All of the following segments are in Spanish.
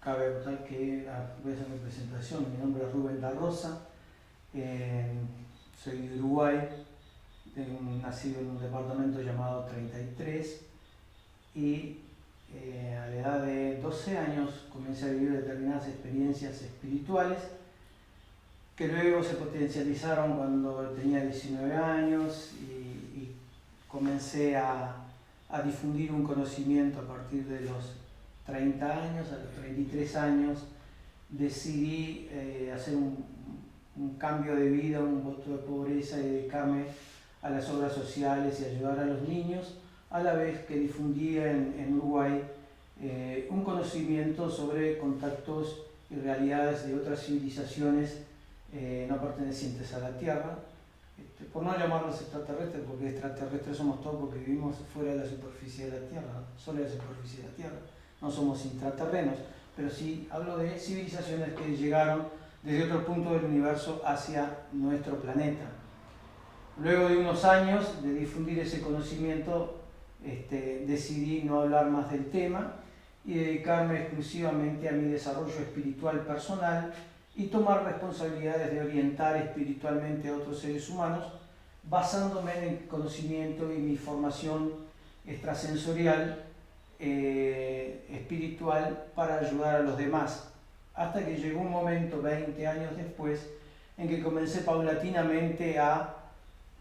Cabe notar que voy a hacer mi presentación. Mi nombre es Rubén Da Rosa, soy de Uruguay, nacido en un departamento llamado 33 y a la edad de 12 años comencé a vivir determinadas experiencias espirituales que luego se potencializaron cuando tenía 19 años y comencé a difundir un conocimiento a partir de los 30 años. A los 33 años decidí hacer un cambio de vida, un voto de pobreza y dedicarme a las obras sociales y ayudar a los niños, a la vez que difundía en Uruguay un conocimiento sobre contactos y realidades de otras civilizaciones no pertenecientes a la Tierra, por no llamarlos extraterrestres, porque extraterrestres somos todos porque vivimos fuera de la superficie de la Tierra, solo de la superficie de la Tierra, no somos intraterrenos, pero sí hablo de civilizaciones que llegaron desde otro punto del universo hacia nuestro planeta. Luego de unos años de difundir ese conocimiento, decidí no hablar más del tema y dedicarme exclusivamente a mi desarrollo espiritual personal y tomar responsabilidades de orientar espiritualmente a otros seres humanos, basándome en el conocimiento y mi formación extrasensorial espiritual para ayudar a los demás, hasta que llegó un momento, 20 años después, en que comencé paulatinamente a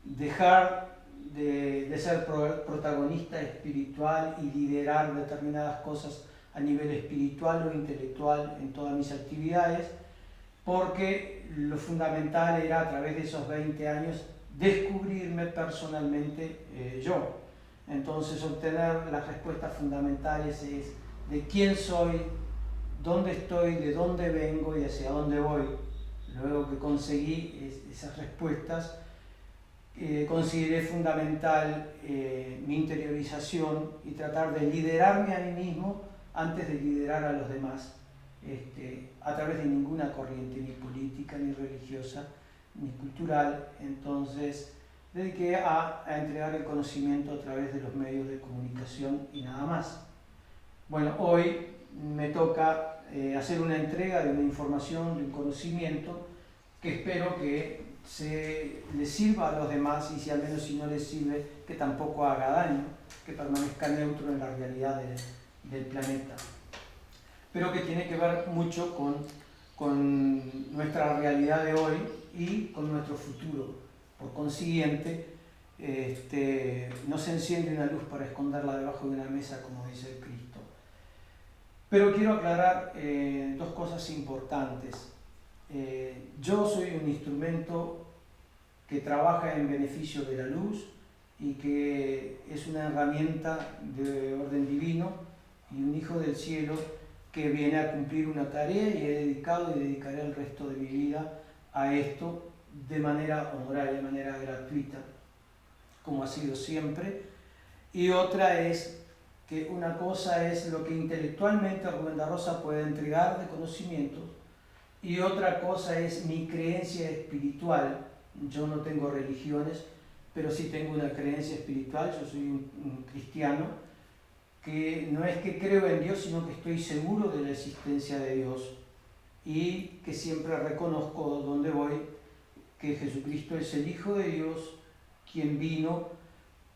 dejar de ser protagonista espiritual y liderar determinadas cosas a nivel espiritual o intelectual en todas mis actividades, porque lo fundamental era, a través de esos 20 años, descubrirme personalmente yo. Entonces, obtener las respuestas fundamentales es de quién soy, dónde estoy, de dónde vengo y hacia dónde voy. Luego que conseguí esas respuestas, consideré fundamental mi interiorización y tratar de liderarme a mí mismo antes de liderar a los demás, a través de ninguna corriente, ni política, ni religiosa, ni cultural. Entonces, dediqué a entregar el conocimiento a través de los medios de comunicación y nada más. Bueno, hoy me toca hacer una entrega de una información, de un conocimiento que espero que les sirva a los demás, y si al menos si no les sirve, que tampoco haga daño, que permanezca neutro en la realidad del planeta. Pero que tiene que ver mucho con nuestra realidad de hoy y con nuestro futuro. Por consiguiente, no se enciende una luz para esconderla debajo de una mesa, como dice Cristo. Pero quiero aclarar dos cosas importantes. Yo soy un instrumento que trabaja en beneficio de la luz y que es una herramienta de orden divino y un hijo del cielo que viene a cumplir una tarea, y he dedicado y dedicaré el resto de mi vida a esto de manera honoraria, de manera gratuita, como ha sido siempre. Y otra es que una cosa es lo que intelectualmente Rubén Da Rosa puede entregar de conocimientos, y otra cosa es mi creencia espiritual. Yo no tengo religiones, pero sí tengo una creencia espiritual. Yo soy un cristiano que no es que creo en Dios, sino que estoy seguro de la existencia de Dios, y que siempre reconozco donde voy que Jesucristo es el Hijo de Dios, quien vino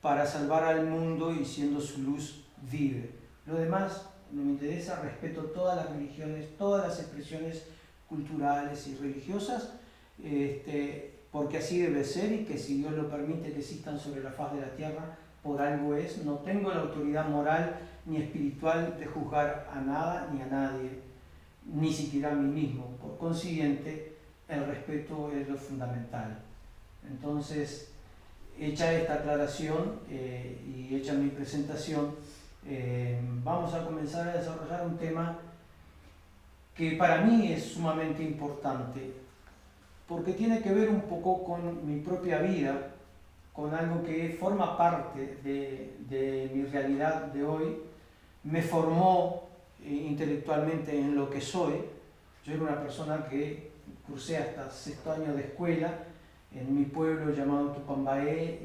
para salvar al mundo y siendo su luz vive. Lo demás no me interesa, respeto todas las religiones, todas las expresiones culturales y religiosas, porque así debe ser, y que si Dios lo permite que existan sobre la faz de la tierra, por algo es. No tengo la autoridad moral ni espiritual de juzgar a nada ni a nadie, ni siquiera a mí mismo. Por consiguiente, el respeto es lo fundamental. Entonces, hecha esta aclaración y hecha mi presentación, vamos a comenzar a desarrollar un tema que para mí es sumamente importante, porque tiene que ver un poco con mi propia vida, con algo que forma parte de mi realidad de hoy, me formó intelectualmente en lo que soy. Yo era una persona que cursé hasta 6º año de escuela en mi pueblo llamado Tupambaé,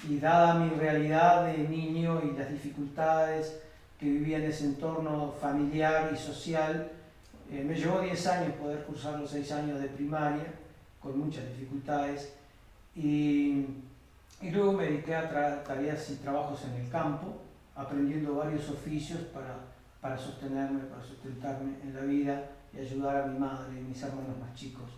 y dada mi realidad de niño y las dificultades que vivía en ese entorno familiar y social. Me llevó 10 años poder cursar los 6 años de primaria, con muchas dificultades, y luego me dediqué a tareas y trabajos en el campo, aprendiendo varios oficios para sostenerme, para sustentarme en la vida y ayudar a mi madre y mis hermanos más chicos.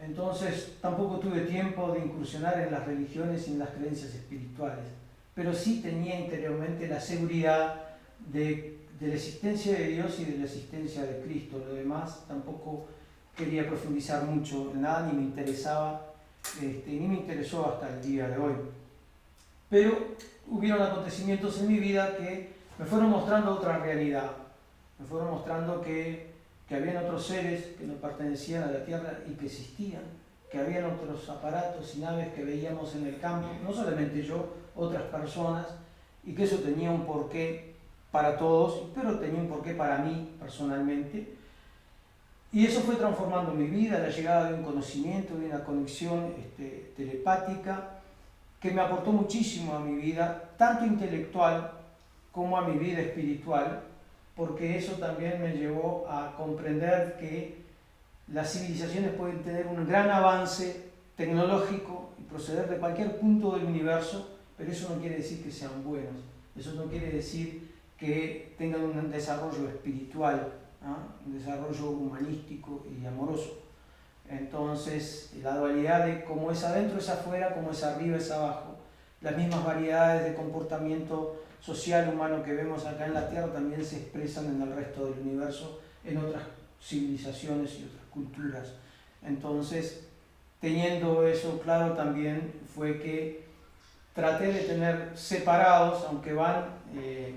Entonces tampoco tuve tiempo de incursionar en las religiones y en las creencias espirituales, pero sí tenía interiormente la seguridad de la existencia de Dios y de la existencia de Cristo. Lo demás tampoco quería profundizar mucho en nada, ni me interesaba, ni me interesó hasta el día de hoy. Pero hubieron acontecimientos en mi vida que me fueron mostrando otra realidad, me fueron mostrando que habían otros seres que no pertenecían a la tierra y que existían, que habían otros aparatos y naves que veíamos en el campo, no solamente yo, otras personas, y que eso tenía un porqué para todos, pero tenía un porqué para mí personalmente. Y eso fue transformando mi vida, la llegada de un conocimiento, de una conexión telepática, que me aportó muchísimo a mi vida, tanto intelectual como a mi vida espiritual, porque eso también me llevó a comprender que las civilizaciones pueden tener un gran avance tecnológico y proceder de cualquier punto del universo, pero eso no quiere decir que sean buenos, eso no quiere decir que tengan un desarrollo espiritual, un desarrollo humanístico y amoroso. Entonces, la dualidad de cómo es adentro es afuera, cómo es arriba es abajo, las mismas variedades de comportamiento social humano que vemos acá en la Tierra también se expresan en el resto del universo, en otras civilizaciones y otras culturas. Entonces, teniendo eso claro también fue que traté de tener separados, aunque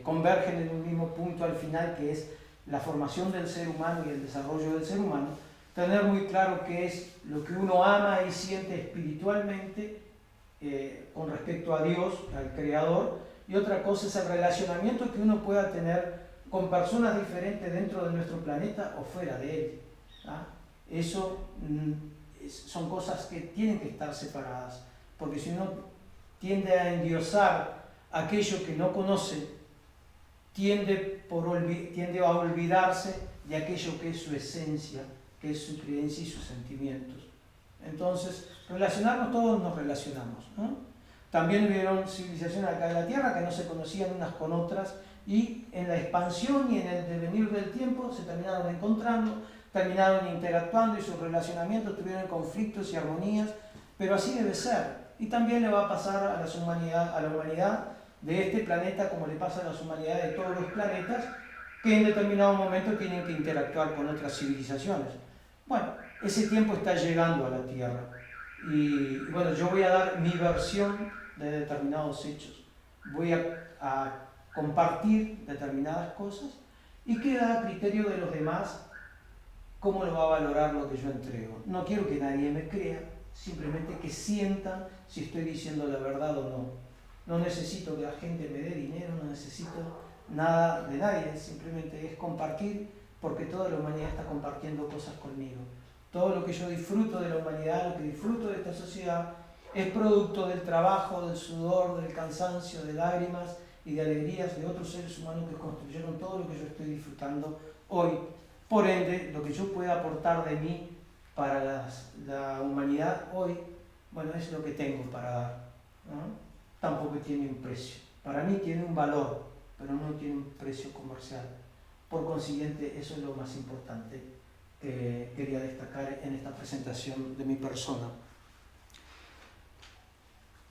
convergen en un mismo punto al final, que es la formación del ser humano y el desarrollo del ser humano, tener muy claro qué es lo que uno ama y siente espiritualmente con respecto a Dios, al Creador, y otra cosa es el relacionamiento que uno pueda tener con personas diferentes dentro de nuestro planeta o fuera de él. Eso son cosas que tienen que estar separadas, porque si uno tiende a endiosar aquello que no conoce, tiende a olvidarse de aquello que es su esencia, que es su creencia y sus sentimientos. Entonces, relacionarnos, todos nos relacionamos, ¿no? También hubieron civilizaciones acá en la Tierra que no se conocían unas con otras y en la expansión y en el devenir del tiempo se terminaron encontrando, terminaron interactuando y sus relacionamientos tuvieron conflictos y armonías, pero así debe ser. Y también le va a pasar a la humanidad de este planeta como le pasa a las humanidades de todos los planetas, que en determinado momento tienen que interactuar con otras civilizaciones. Bueno, ese tiempo está llegando a la Tierra. Y bueno, yo voy a dar mi versión de determinados hechos. Voy a compartir determinadas cosas y queda a criterio de los demás cómo lo va a valorar lo que yo entrego. No quiero que nadie me crea, simplemente que sientan si estoy diciendo la verdad o no. No necesito que la gente me dé dinero, no necesito nada de nadie, simplemente es compartir, porque toda la humanidad está compartiendo cosas conmigo. Todo lo que yo disfruto de la humanidad, lo que disfruto de esta sociedad, es producto del trabajo, del sudor, del cansancio, de lágrimas y de alegrías de otros seres humanos que construyeron todo lo que yo estoy disfrutando hoy. Por ende, lo que yo pueda aportar de mí para la humanidad hoy, bueno, es lo que tengo para dar, ¿no? Tampoco tiene un precio. Para mí tiene un valor, pero no tiene un precio comercial. Por consiguiente, eso es lo más importante que quería destacar en esta presentación de mi persona.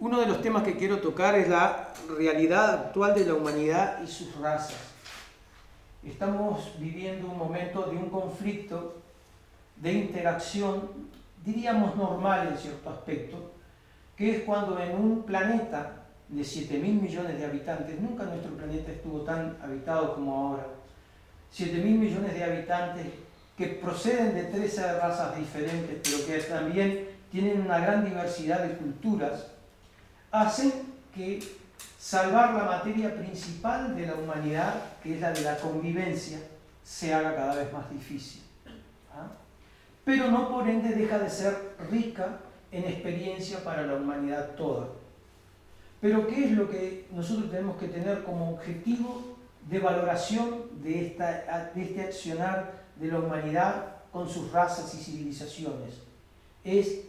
Uno de los temas que quiero tocar es la realidad actual de la humanidad y sus razas. Estamos viviendo un momento de un conflicto de interacción, diríamos normal en cierto aspecto, que es cuando en un planeta de 7.000 millones de habitantes, nunca nuestro planeta estuvo tan habitado como ahora, 7.000 millones de habitantes que proceden de 13 razas diferentes, pero que también tienen una gran diversidad de culturas, hacen que salvar la materia principal de la humanidad, que es la de la convivencia, se haga cada vez más difícil. Pero no por ende deja de ser rica en experiencia para la humanidad toda. Pero ¿qué es lo que nosotros tenemos que tener como objetivo de valoración de este accionar de la humanidad con sus razas y civilizaciones. Es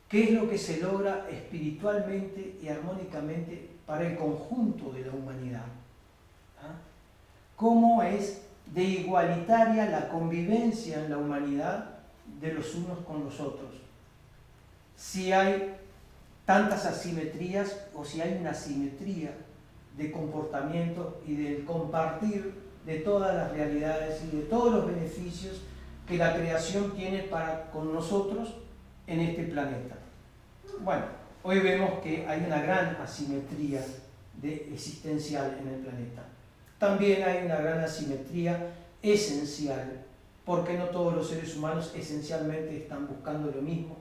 qué es lo que se logra espiritualmente y armónicamente para el conjunto de la humanidad. ¿Ah? Cómo es de igualitaria la convivencia en la humanidad de los unos con los otros. Si hay tantas asimetrías o si hay una simetría de comportamiento y del compartir de todas las realidades y de todos los beneficios que la creación tiene para con nosotros en este planeta. Bueno, hoy vemos que hay una gran asimetría existencial en el planeta. También hay una gran asimetría esencial, porque no todos los seres humanos esencialmente están buscando lo mismo.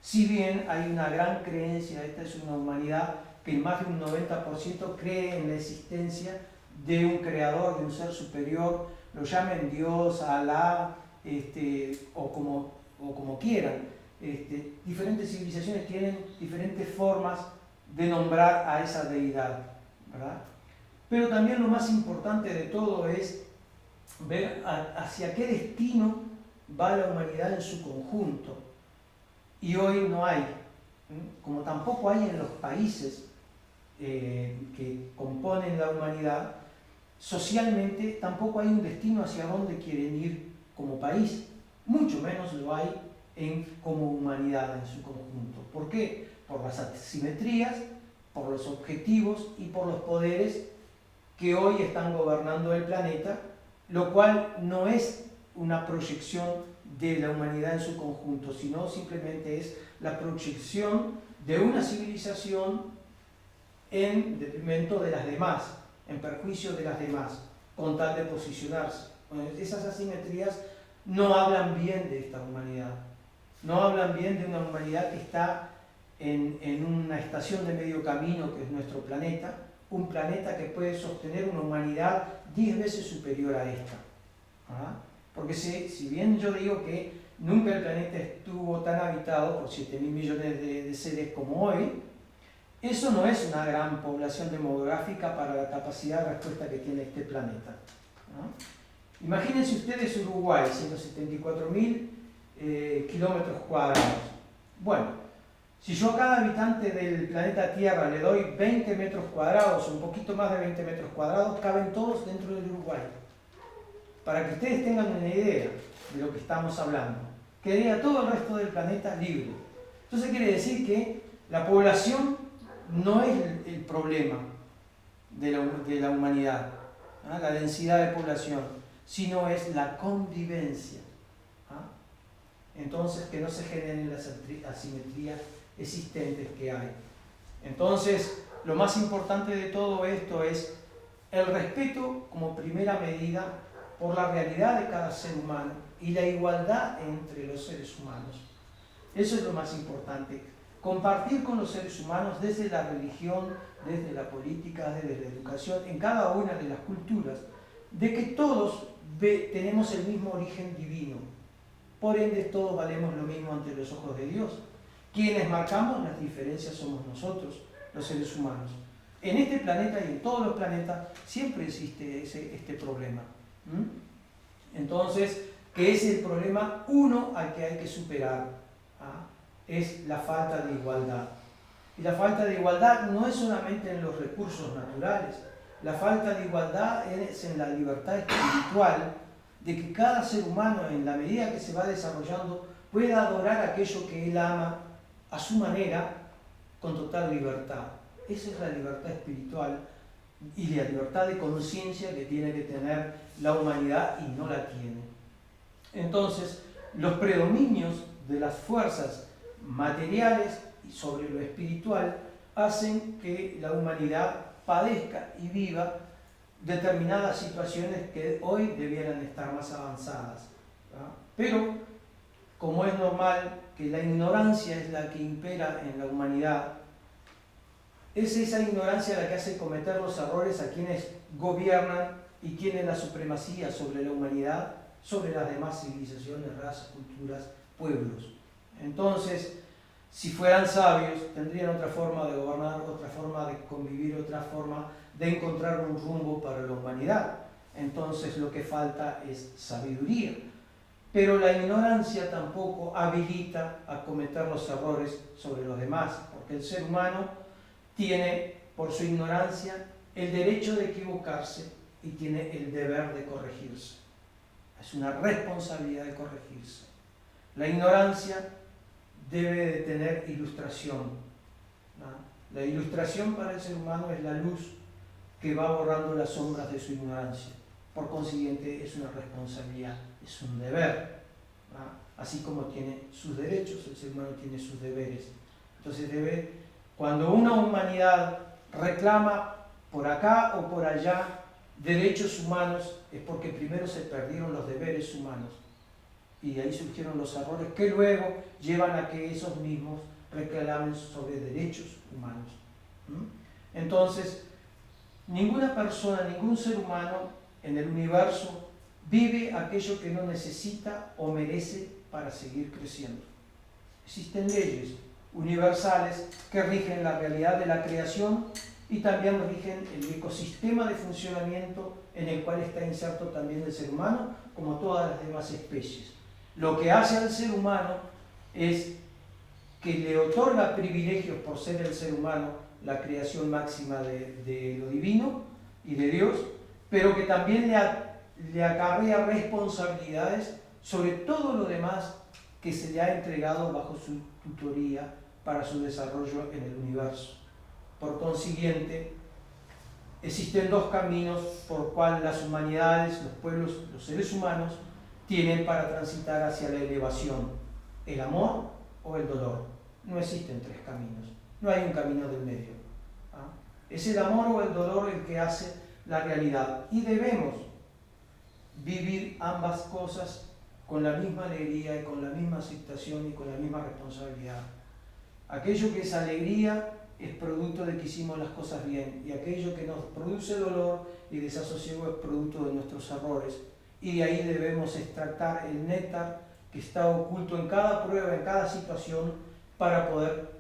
Si bien hay una gran creencia, esta es una humanidad que más de un 90% cree en la existencia de un creador, de un ser superior, lo llamen Dios, Alá, o como quieran. Diferentes civilizaciones tienen diferentes formas de nombrar a esa deidad, ¿verdad? Pero también lo más importante de todo es ver hacia qué destino va la humanidad en su conjunto. Y hoy no hay, como tampoco hay en los países que componen la humanidad, socialmente tampoco hay un destino hacia dónde quieren ir como país, mucho menos lo hay como humanidad en su conjunto. ¿Por qué? Por las asimetrías, por los objetivos y por los poderes que hoy están gobernando el planeta, lo cual no es una proyección de la humanidad en su conjunto, sino simplemente es la proyección de una civilización en detrimento de las demás, en perjuicio de las demás, con tal de posicionarse. Bueno, esas asimetrías no hablan bien de esta humanidad, no hablan bien de una humanidad que está en una estación de medio camino, que es nuestro planeta, un planeta que puede sostener una humanidad 10 veces superior a esta. ¿Ah? Porque si bien yo digo que nunca el planeta estuvo tan habitado por 7.000 millones de seres como hoy, eso no es una gran población demográfica para la capacidad de respuesta que tiene este planeta. ¿No? Imagínense ustedes Uruguay, 174.000 kilómetros cuadrados. Bueno, si yo a cada habitante del planeta Tierra le doy 20 metros cuadrados, un poquito más de 20 metros cuadrados, caben todos dentro del Uruguay. Para que ustedes tengan una idea de lo que estamos hablando, quedaría todo el resto del planeta libre. Entonces quiere decir que la población no es el problema de la humanidad, ¿no? La densidad de población, sino es la convivencia. ¿Ah? Entonces, que no se generen las asimetrías existentes que hay. Entonces, lo más importante de todo esto es el respeto como primera medida por la realidad de cada ser humano y la igualdad entre los seres humanos. Eso es lo más importante. Compartir con los seres humanos desde la religión, desde la política, desde la educación, en cada una de las culturas, de que todos tenemos el mismo origen divino. Por ende, todos valemos lo mismo ante los ojos de Dios. Quienes marcamos las diferencias somos nosotros, los seres humanos. En este planeta y en todos los planetas siempre existe este problema. Entonces, ¿qué es el problema uno al que hay que superar? ¿Ah? Es la falta de igualdad. Y la falta de igualdad no es solamente en los recursos naturales, la falta de igualdad es en la libertad espiritual, de que cada ser humano, en la medida que se va desarrollando, pueda adorar aquello que él ama a su manera, con total libertad. Esa es la libertad espiritual y la libertad de conciencia que tiene que tener la humanidad y no la tiene. Entonces, los predominios de las fuerzas materiales y sobre lo espiritual hacen que la humanidad padezca y viva determinadas situaciones que hoy debieran estar más avanzadas, ¿verdad? Pero, como es normal que la ignorancia es la que impera en la humanidad, es esa ignorancia la que hace cometer los errores a quienes gobiernan y tienen la supremacía sobre la humanidad, sobre las demás civilizaciones, razas, culturas, pueblos. Entonces, Si fueran sabios, tendrían otra forma de gobernar, otra forma de convivir, otra forma de encontrar un rumbo para la humanidad. Entonces lo que falta es sabiduría. Pero la ignorancia tampoco habilita a cometer los errores sobre los demás, porque el ser humano tiene, por su ignorancia, el derecho de equivocarse y tiene el deber de corregirse. Es una responsabilidad de corregirse. La ignorancia debe de tener ilustración, ¿no? La ilustración para el ser humano es la luz que va borrando las sombras de su ignorancia. Por consiguiente, es una responsabilidad, es un deber, ¿no? Así como tiene sus derechos, el ser humano tiene sus deberes. Entonces cuando una humanidad reclama por acá o por allá derechos humanos, es porque primero se perdieron los deberes humanos. Y de ahí surgieron los errores que luego llevan a que esos mismos reclamen sobre derechos humanos. Entonces, ninguna persona, ningún ser humano en el universo vive aquello que no necesita o merece para seguir creciendo. Existen leyes universales que rigen la realidad de la creación y también rigen el ecosistema de funcionamiento en el cual está inserto también el ser humano, como todas las demás especies. Lo que hace al ser humano es que le otorga privilegios por ser el ser humano, la creación máxima de lo divino y de Dios, pero que también le acarrea responsabilidades sobre todo lo demás que se le ha entregado bajo su tutoría para su desarrollo en el universo. Por consiguiente, existen dos caminos por cuales las humanidades, los pueblos, los seres humanos tienen para transitar hacia la elevación: el amor o el dolor. No existen tres caminos, no hay un camino del medio. Es el amor o el dolor el que hace la realidad, y debemos vivir ambas cosas con la misma alegría y con la misma aceptación y con la misma responsabilidad. Aquello que es alegría es producto de que hicimos las cosas bien, y aquello que nos produce dolor y desasosiego es producto de nuestros errores, y de ahí debemos extractar el néctar que está oculto en cada prueba, en cada situación, para poder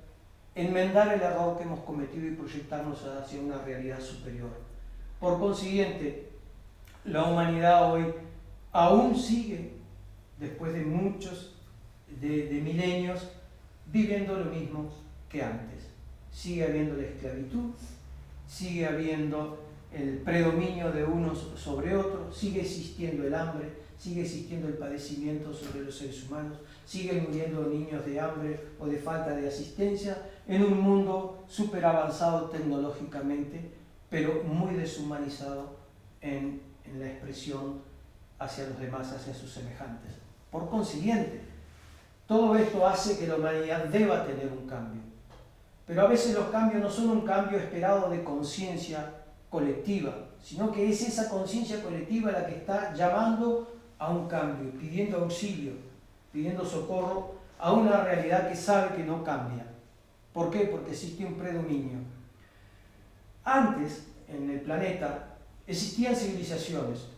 enmendar el error que hemos cometido y proyectarnos hacia una realidad superior. Por consiguiente, la humanidad hoy aún sigue, después de muchos de milenios, viviendo lo mismo que antes. Sigue habiendo la esclavitud, sigue habiendo el predominio de unos sobre otros, sigue existiendo el hambre, sigue existiendo el padecimiento sobre los seres humanos, siguen muriendo niños de hambre o de falta de asistencia en un mundo súper avanzado tecnológicamente, pero muy deshumanizado en la expresión hacia los demás, hacia sus semejantes. Por consiguiente, todo esto hace que la humanidad deba tener un cambio. Pero a veces los cambios no son un cambio esperado de conciencia colectiva, sino que es esa conciencia colectiva la que está llamando a un cambio, pidiendo auxilio, pidiendo socorro a una realidad que sabe que no cambia. ¿Por qué? Porque existe un predominio. Antes, en el planeta, existían civilizaciones,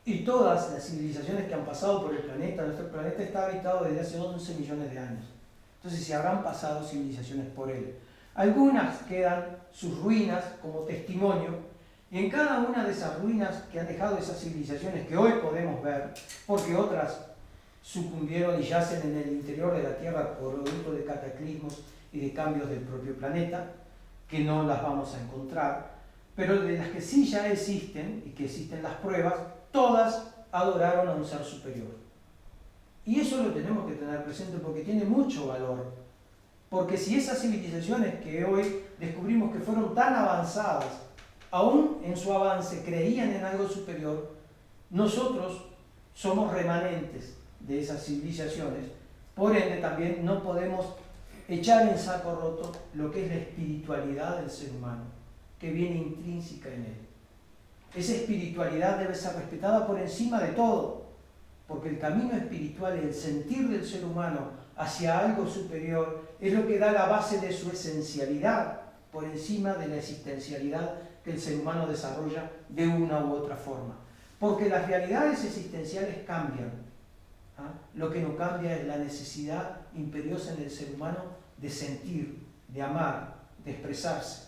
y todas las civilizaciones que han pasado por el planeta, nuestro planeta está habitado desde hace 11 millones de años. Entonces se habrán pasado civilizaciones por él. Algunas quedan sus ruinas como testimonio, y en cada una de esas ruinas que han dejado esas civilizaciones que hoy podemos ver, porque otras sucumbieron y yacen en el interior de la Tierra por producto de cataclismos y de cambios del propio planeta, que no las vamos a encontrar, pero de las que sí ya existen y que existen las pruebas, todas adoraron a un ser superior. Y eso lo tenemos que tener presente porque tiene mucho valor. Porque si esas civilizaciones que hoy descubrimos que fueron tan avanzadas, aún en su avance creían en algo superior, nosotros somos remanentes de esas civilizaciones. Por ende, también no podemos echar en saco roto lo que es la espiritualidad del ser humano, que viene intrínseca en él. Esa espiritualidad debe ser respetada por encima de todo, porque el camino espiritual y el sentir del ser humano hacia algo superior es lo que da la base de su esencialidad por encima de la existencialidad que el ser humano desarrolla de una u otra forma. Porque las realidades existenciales cambian. Lo que no cambia es la necesidad imperiosa en el ser humano de sentir, de amar, de expresarse,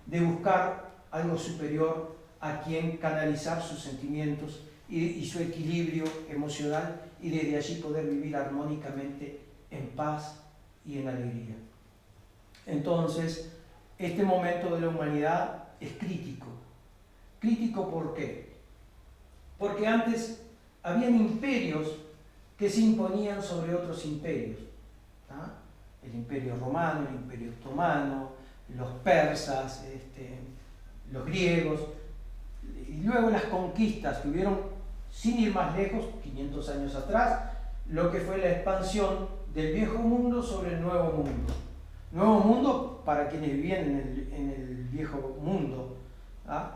de buscar algo superior a quien canalizar sus sentimientos y su equilibrio emocional, y desde allí poder vivir armónicamente en paz y en alegría. Entonces, este momento de la humanidad es crítico. ¿Crítico por qué? Porque antes habían imperios que se imponían sobre otros imperios. El imperio romano, el imperio otomano, los persas, los griegos, y luego las conquistas que hubieron, sin ir más lejos, 500 años atrás, lo que fue la expansión del viejo mundo sobre el nuevo mundo. Nuevo mundo para quienes vivían en el viejo mundo,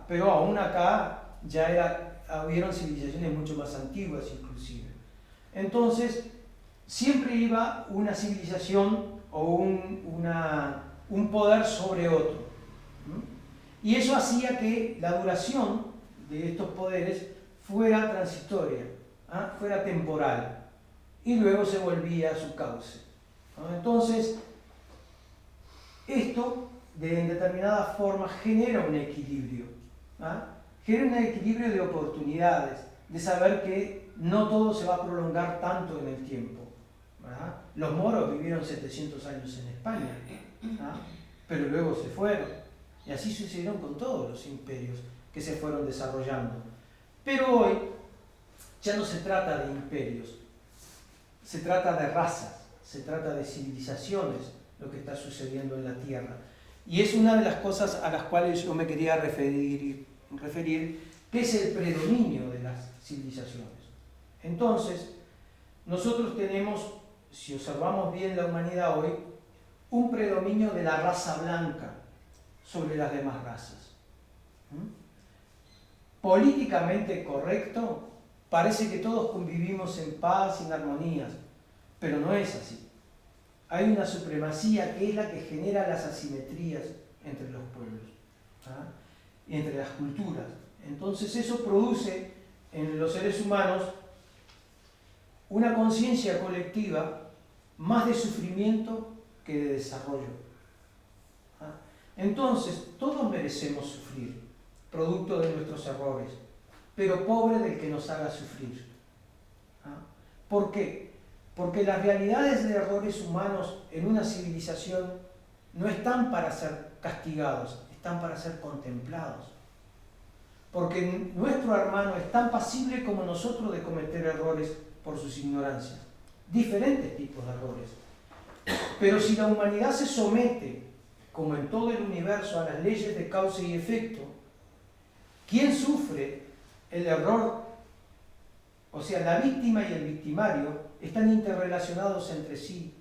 pero aún acá ya hubieron civilizaciones mucho más antiguas inclusive. Entonces, siempre iba una civilización o un poder sobre otro. Y eso hacía que la duración de estos poderes fuera transitoria, fuera temporal, y luego se volvía a su cauce. Entonces, esto en determinada forma genera un equilibrio, genera un equilibrio de oportunidades, de saber que no todo se va a prolongar tanto en el tiempo. Los moros vivieron 700 años en España, pero luego se fueron, y así sucedieron con todos los imperios que se fueron desarrollando. Pero hoy ya no se trata de imperios, se trata de razas, se trata de civilizaciones, lo que está sucediendo en la Tierra. Y es una de las cosas a las cuales yo me quería referir, que es el predominio de las civilizaciones. Entonces, nosotros tenemos, si observamos bien la humanidad hoy, un predominio de la raza blanca sobre las demás razas. Políticamente correcto, parece que todos convivimos en paz y en armonías, pero no es así. Hay una supremacía que es la que genera las asimetrías entre los pueblos, y entre las culturas. Entonces eso produce en los seres humanos una conciencia colectiva más de sufrimiento que de desarrollo. Entonces, todos merecemos sufrir, producto de nuestros errores, pero pobre del que nos haga sufrir. ¿Por qué? Porque las realidades de errores humanos en una civilización no están para ser castigados, están para ser contemplados. Porque nuestro hermano es tan pasible como nosotros de cometer errores por sus ignorancias, diferentes tipos de errores. Pero si la humanidad se somete, como en todo el universo, a las leyes de causa y efecto, ¿quién sufre el error? O sea, la víctima y el victimario están interrelacionados entre sí,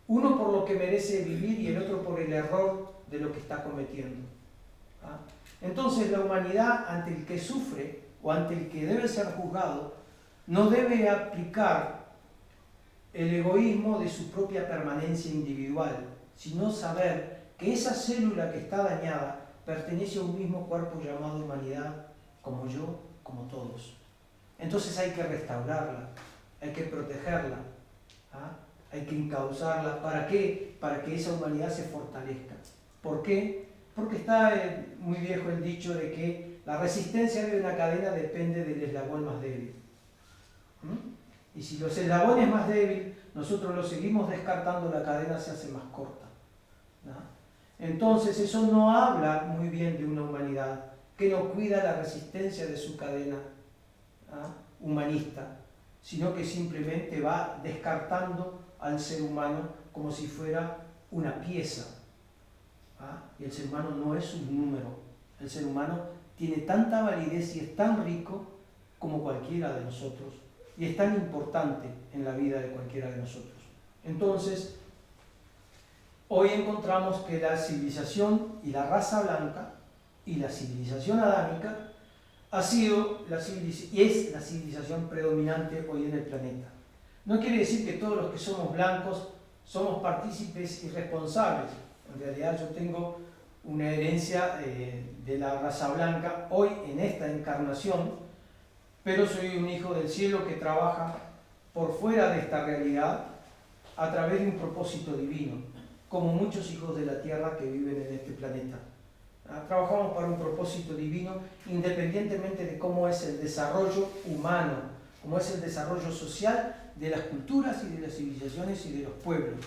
uno por lo que merece vivir y el otro por el error de lo que está cometiendo. Entonces la humanidad, ante el que sufre o ante el que debe ser juzgado, no debe aplicar el egoísmo de su propia permanencia individual, sino saber que esa célula que está dañada pertenece a un mismo cuerpo llamado humanidad, como yo, como todos. Entonces hay que restaurarla, hay que protegerla, hay que encauzarla. ¿Para qué? Para que esa humanidad se fortalezca. ¿Por qué? Porque está muy viejo el dicho de que la resistencia de una cadena depende del eslabón más débil. Y si los eslabones más débiles nosotros los seguimos descartando, la cadena se hace más corta. Entonces eso no habla muy bien de una humanidad que no cuida la resistencia de su cadena humanista, sino que simplemente va descartando al ser humano como si fuera una pieza. Y el ser humano no es un número. El ser humano tiene tanta validez y es tan rico como cualquiera de nosotros, y es tan importante en la vida de cualquiera de nosotros. Entonces, hoy encontramos que la civilización y la raza blanca y la civilización adámica ha sido y es la civilización predominante hoy en el planeta. No quiere decir que todos los que somos blancos somos partícipes y responsables. En realidad yo tengo una herencia de la raza blanca hoy en esta encarnación, pero soy un hijo del cielo que trabaja por fuera de esta realidad a través de un propósito divino, como muchos hijos de la tierra que viven en este planeta. Trabajamos para un propósito divino independientemente de cómo es el desarrollo humano, cómo es el desarrollo social de las culturas y de las civilizaciones y de los pueblos.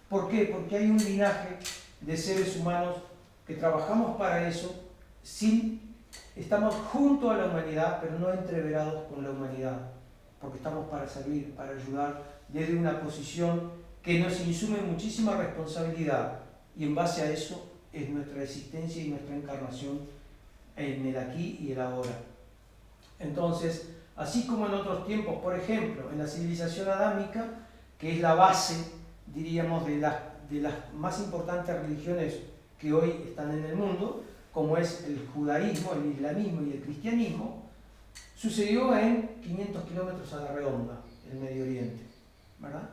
¿Por qué? Porque hay un linaje de seres humanos que trabajamos para eso, estamos junto a la humanidad, pero no entreverados con la humanidad, porque estamos para servir, para ayudar desde una posición que nos insume muchísima responsabilidad, y en base a eso es nuestra existencia y nuestra encarnación en el aquí y el ahora. Entonces, así como en otros tiempos, por ejemplo, en la civilización adámica, que es la base, diríamos, de las más importantes religiones que hoy están en el mundo, como es el judaísmo, el islamismo y el cristianismo, sucedió en 500 kilómetros a la redonda, en el Medio Oriente, ¿verdad?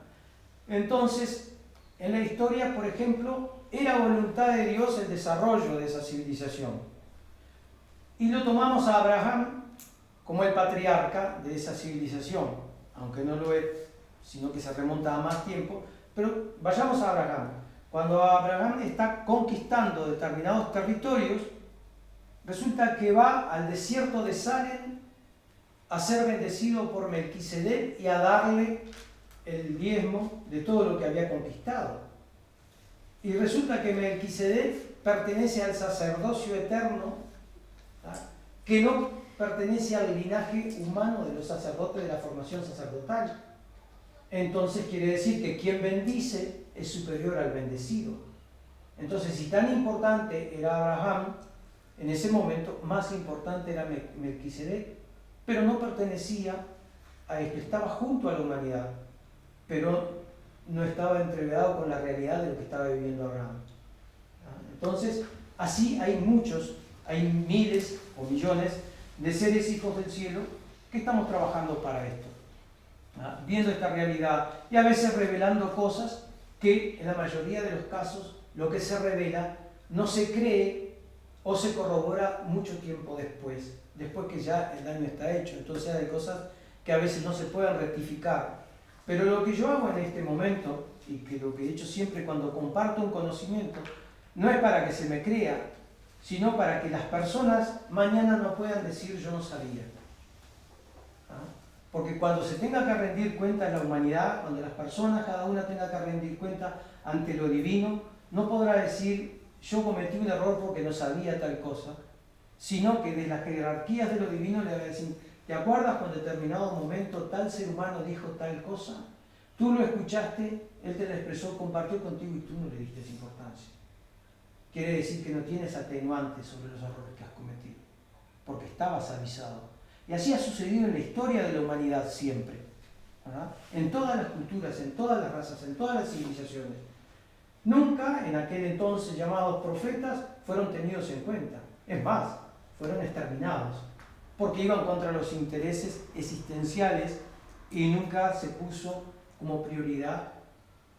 Entonces, en la historia, por ejemplo, era voluntad de Dios el desarrollo de esa civilización. Y lo tomamos a Abraham como el patriarca de esa civilización, aunque no lo es, sino que se remonta a más tiempo. Pero vayamos a Abraham. Cuando Abraham está conquistando determinados territorios, resulta que va al desierto de Salem a ser bendecido por Melquisedec y a darle el diezmo de todo lo que había conquistado. Y resulta que Melquisedec pertenece al sacerdocio eterno, que no pertenece al linaje humano de los sacerdotes de la formación sacerdotal. Entonces quiere decir que quien bendice es superior al bendecido. Entonces, si tan importante era Abraham, en ese momento más importante era Melquisedec, pero no pertenecía a esto, estaba junto a la humanidad, pero no estaba entreverado con la realidad de lo que estaba viviendo Abraham. Entonces, así hay miles o millones de seres hijos del cielo que estamos trabajando para esto, viendo esta realidad y a veces revelando cosas que en la mayoría de los casos lo que se revela no se cree o se corrobora mucho tiempo después que ya el daño está hecho. Entonces hay cosas que a veces no se pueden rectificar. Pero lo que yo hago en este momento, y que lo que he hecho siempre cuando comparto un conocimiento, no es para que se me crea, sino para que las personas mañana no puedan decir yo no sabía. Porque cuando se tenga que rendir cuenta en la humanidad, cuando las personas, cada una tenga que rendir cuenta ante lo divino, no podrá decir yo cometí un error porque no sabía tal cosa, sino que de las jerarquías de lo divino le va a decir, ¿te acuerdas cuando en determinado momento tal ser humano dijo tal cosa? Tú lo escuchaste, él te lo expresó, compartió contigo y tú no le diste esa importancia. Quiere decir que no tienes atenuantes sobre los errores que has cometido, porque estabas avisado. Y así ha sucedido en la historia de la humanidad siempre, ¿verdad? En todas las culturas, en todas las razas, en todas las civilizaciones. Nunca en aquel entonces llamados profetas fueron tenidos en cuenta. Es más, fueron exterminados, porque iban contra los intereses existenciales y nunca se puso como prioridad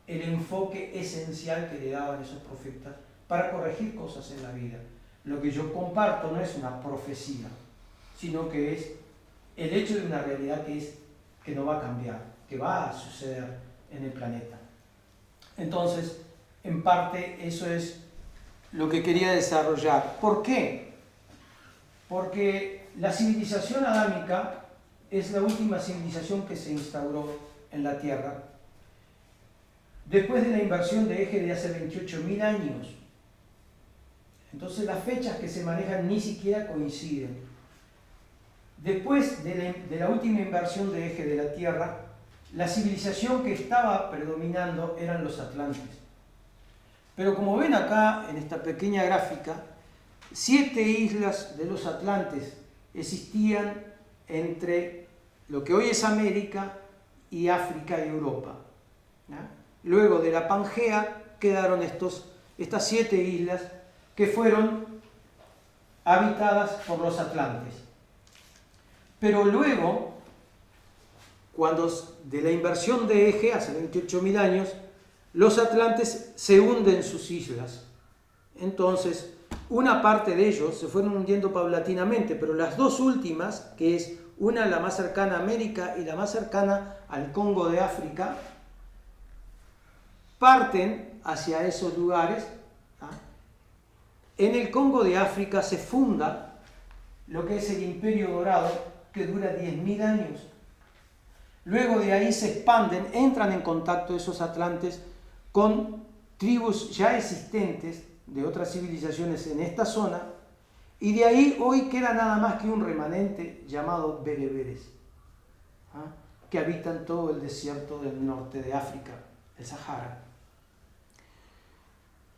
el enfoque esencial que le daban esos profetas para corregir cosas en la vida. Lo que yo comparto no es una profecía, sino que es el hecho de una realidad que no va a cambiar, que va a suceder en el planeta. Entonces, en parte, eso es lo que quería desarrollar. ¿Por qué? Porque la civilización adámica es la última civilización que se instauró en la Tierra después de la inversión de Eje de hace 28.000 años. Entonces las fechas que se manejan ni siquiera coinciden. Después de la última inversión de Eje de la Tierra, la civilización que estaba predominando eran los atlantes. Pero como ven acá en esta pequeña gráfica, 7 islas de los atlantes existían entre lo que hoy es América y África y Europa, ¿no? Luego de la Pangea quedaron estas 7 islas que fueron habitadas por los atlantes. Pero luego, cuando de la inversión de Eje, hace 28.000 años, los atlantes se hunden sus islas. Entonces, una parte de ellos se fueron hundiendo paulatinamente, pero las dos últimas, que es una la más cercana a América y la más cercana al Congo de África, parten hacia esos lugares. En el Congo de África se funda lo que es el Imperio Dorado, que dura 10.000 años. Luego de ahí se expanden, entran en contacto esos atlantes con tribus ya existentes de otras civilizaciones en esta zona, y de ahí hoy queda nada más que un remanente llamado bereberes, que habitan todo el desierto del norte de África, el Sahara.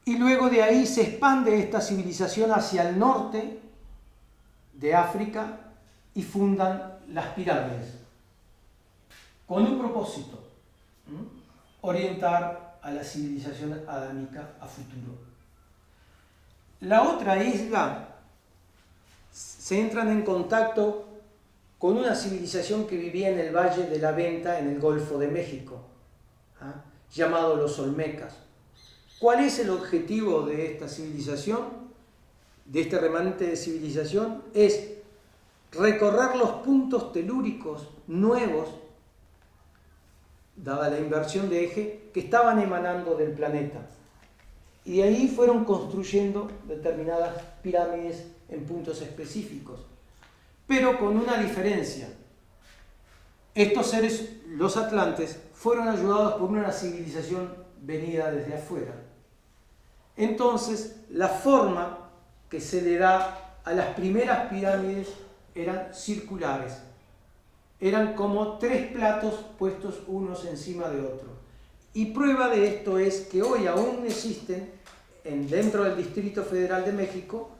Y luego de ahí se expande esta civilización hacia el norte de África y fundan las pirámides, con un propósito: orientar a la civilización adámica a futuro. La otra isla se entran en contacto con una civilización que vivía en el Valle de la Venta, en el Golfo de México, llamado los Olmecas. ¿Cuál es el objetivo de esta civilización, de este remanente de civilización? Es recorrer los puntos telúricos nuevos, dada la inversión de eje, que estaban emanando del planeta. Y de ahí fueron construyendo determinadas pirámides en puntos específicos, pero con una diferencia. Estos seres, los atlantes, fueron ayudados por una civilización venida desde afuera. Entonces, la forma que se le da a las primeras pirámides eran circulares. Eran como 3 platos puestos unos encima de otros. Y prueba de esto es que hoy aún existen, dentro del Distrito Federal de México,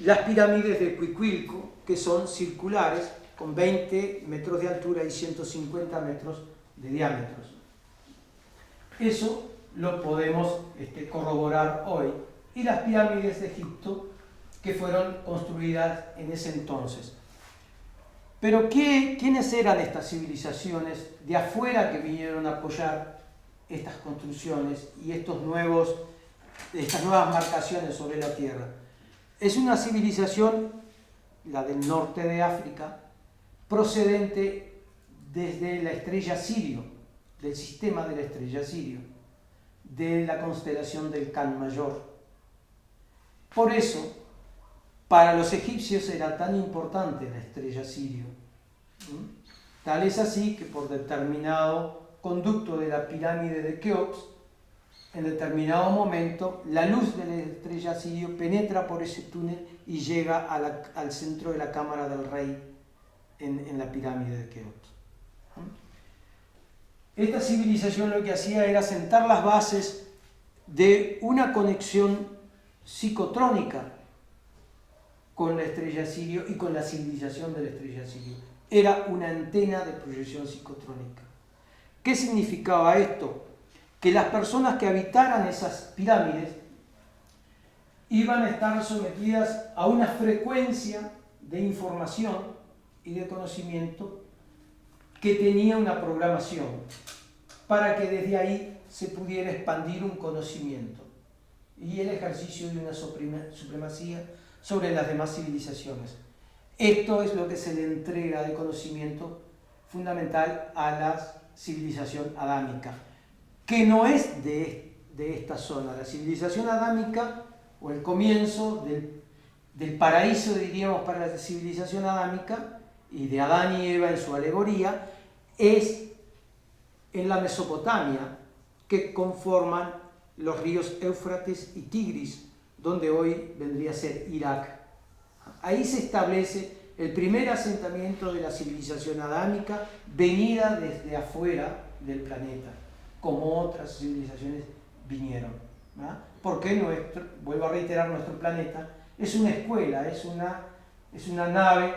las pirámides de Cuicuilco, que son circulares, con 20 metros de altura y 150 metros de diámetro. Eso lo podemos corroborar hoy. Y las pirámides de Egipto, que fueron construidas en ese entonces. Pero ¿quiénes eran estas civilizaciones de afuera que vinieron a apoyar estas construcciones y estas nuevas marcaciones sobre la Tierra? Es una civilización, la del norte de África, procedente desde la estrella Sirio, del sistema de la estrella Sirio, de la constelación del Can Mayor. Por eso, para los egipcios era tan importante la estrella Sirio. Tal es así que por determinado conducto de la pirámide de Keops, en determinado momento, la luz de la estrella Sirio penetra por ese túnel y llega al centro de la cámara del rey en la pirámide de Keops. Esta civilización lo que hacía era sentar las bases de una conexión psicotrónica con la estrella Sirio y con la civilización de la estrella Sirio. Era una antena de proyección psicotrónica. ¿Qué significaba esto? Que las personas que habitaran esas pirámides iban a estar sometidas a una frecuencia de información y de conocimiento que tenía una programación para que desde ahí se pudiera expandir un conocimiento y el ejercicio de una supremacía sobre las demás civilizaciones. Esto es lo que se le entrega de conocimiento fundamental a la civilización adámica, que no es de esta zona. La civilización adámica, o el comienzo del paraíso, diríamos, para la civilización adámica, y de Adán y Eva en su alegoría, es en la Mesopotamia, que conforman los ríos Éufrates y Tigris, donde hoy vendría a ser Irak. Ahí se establece el primer asentamiento de la civilización adámica venida desde afuera del planeta, como otras civilizaciones vinieron. Porque vuelvo a reiterar, nuestro planeta es una escuela, es una nave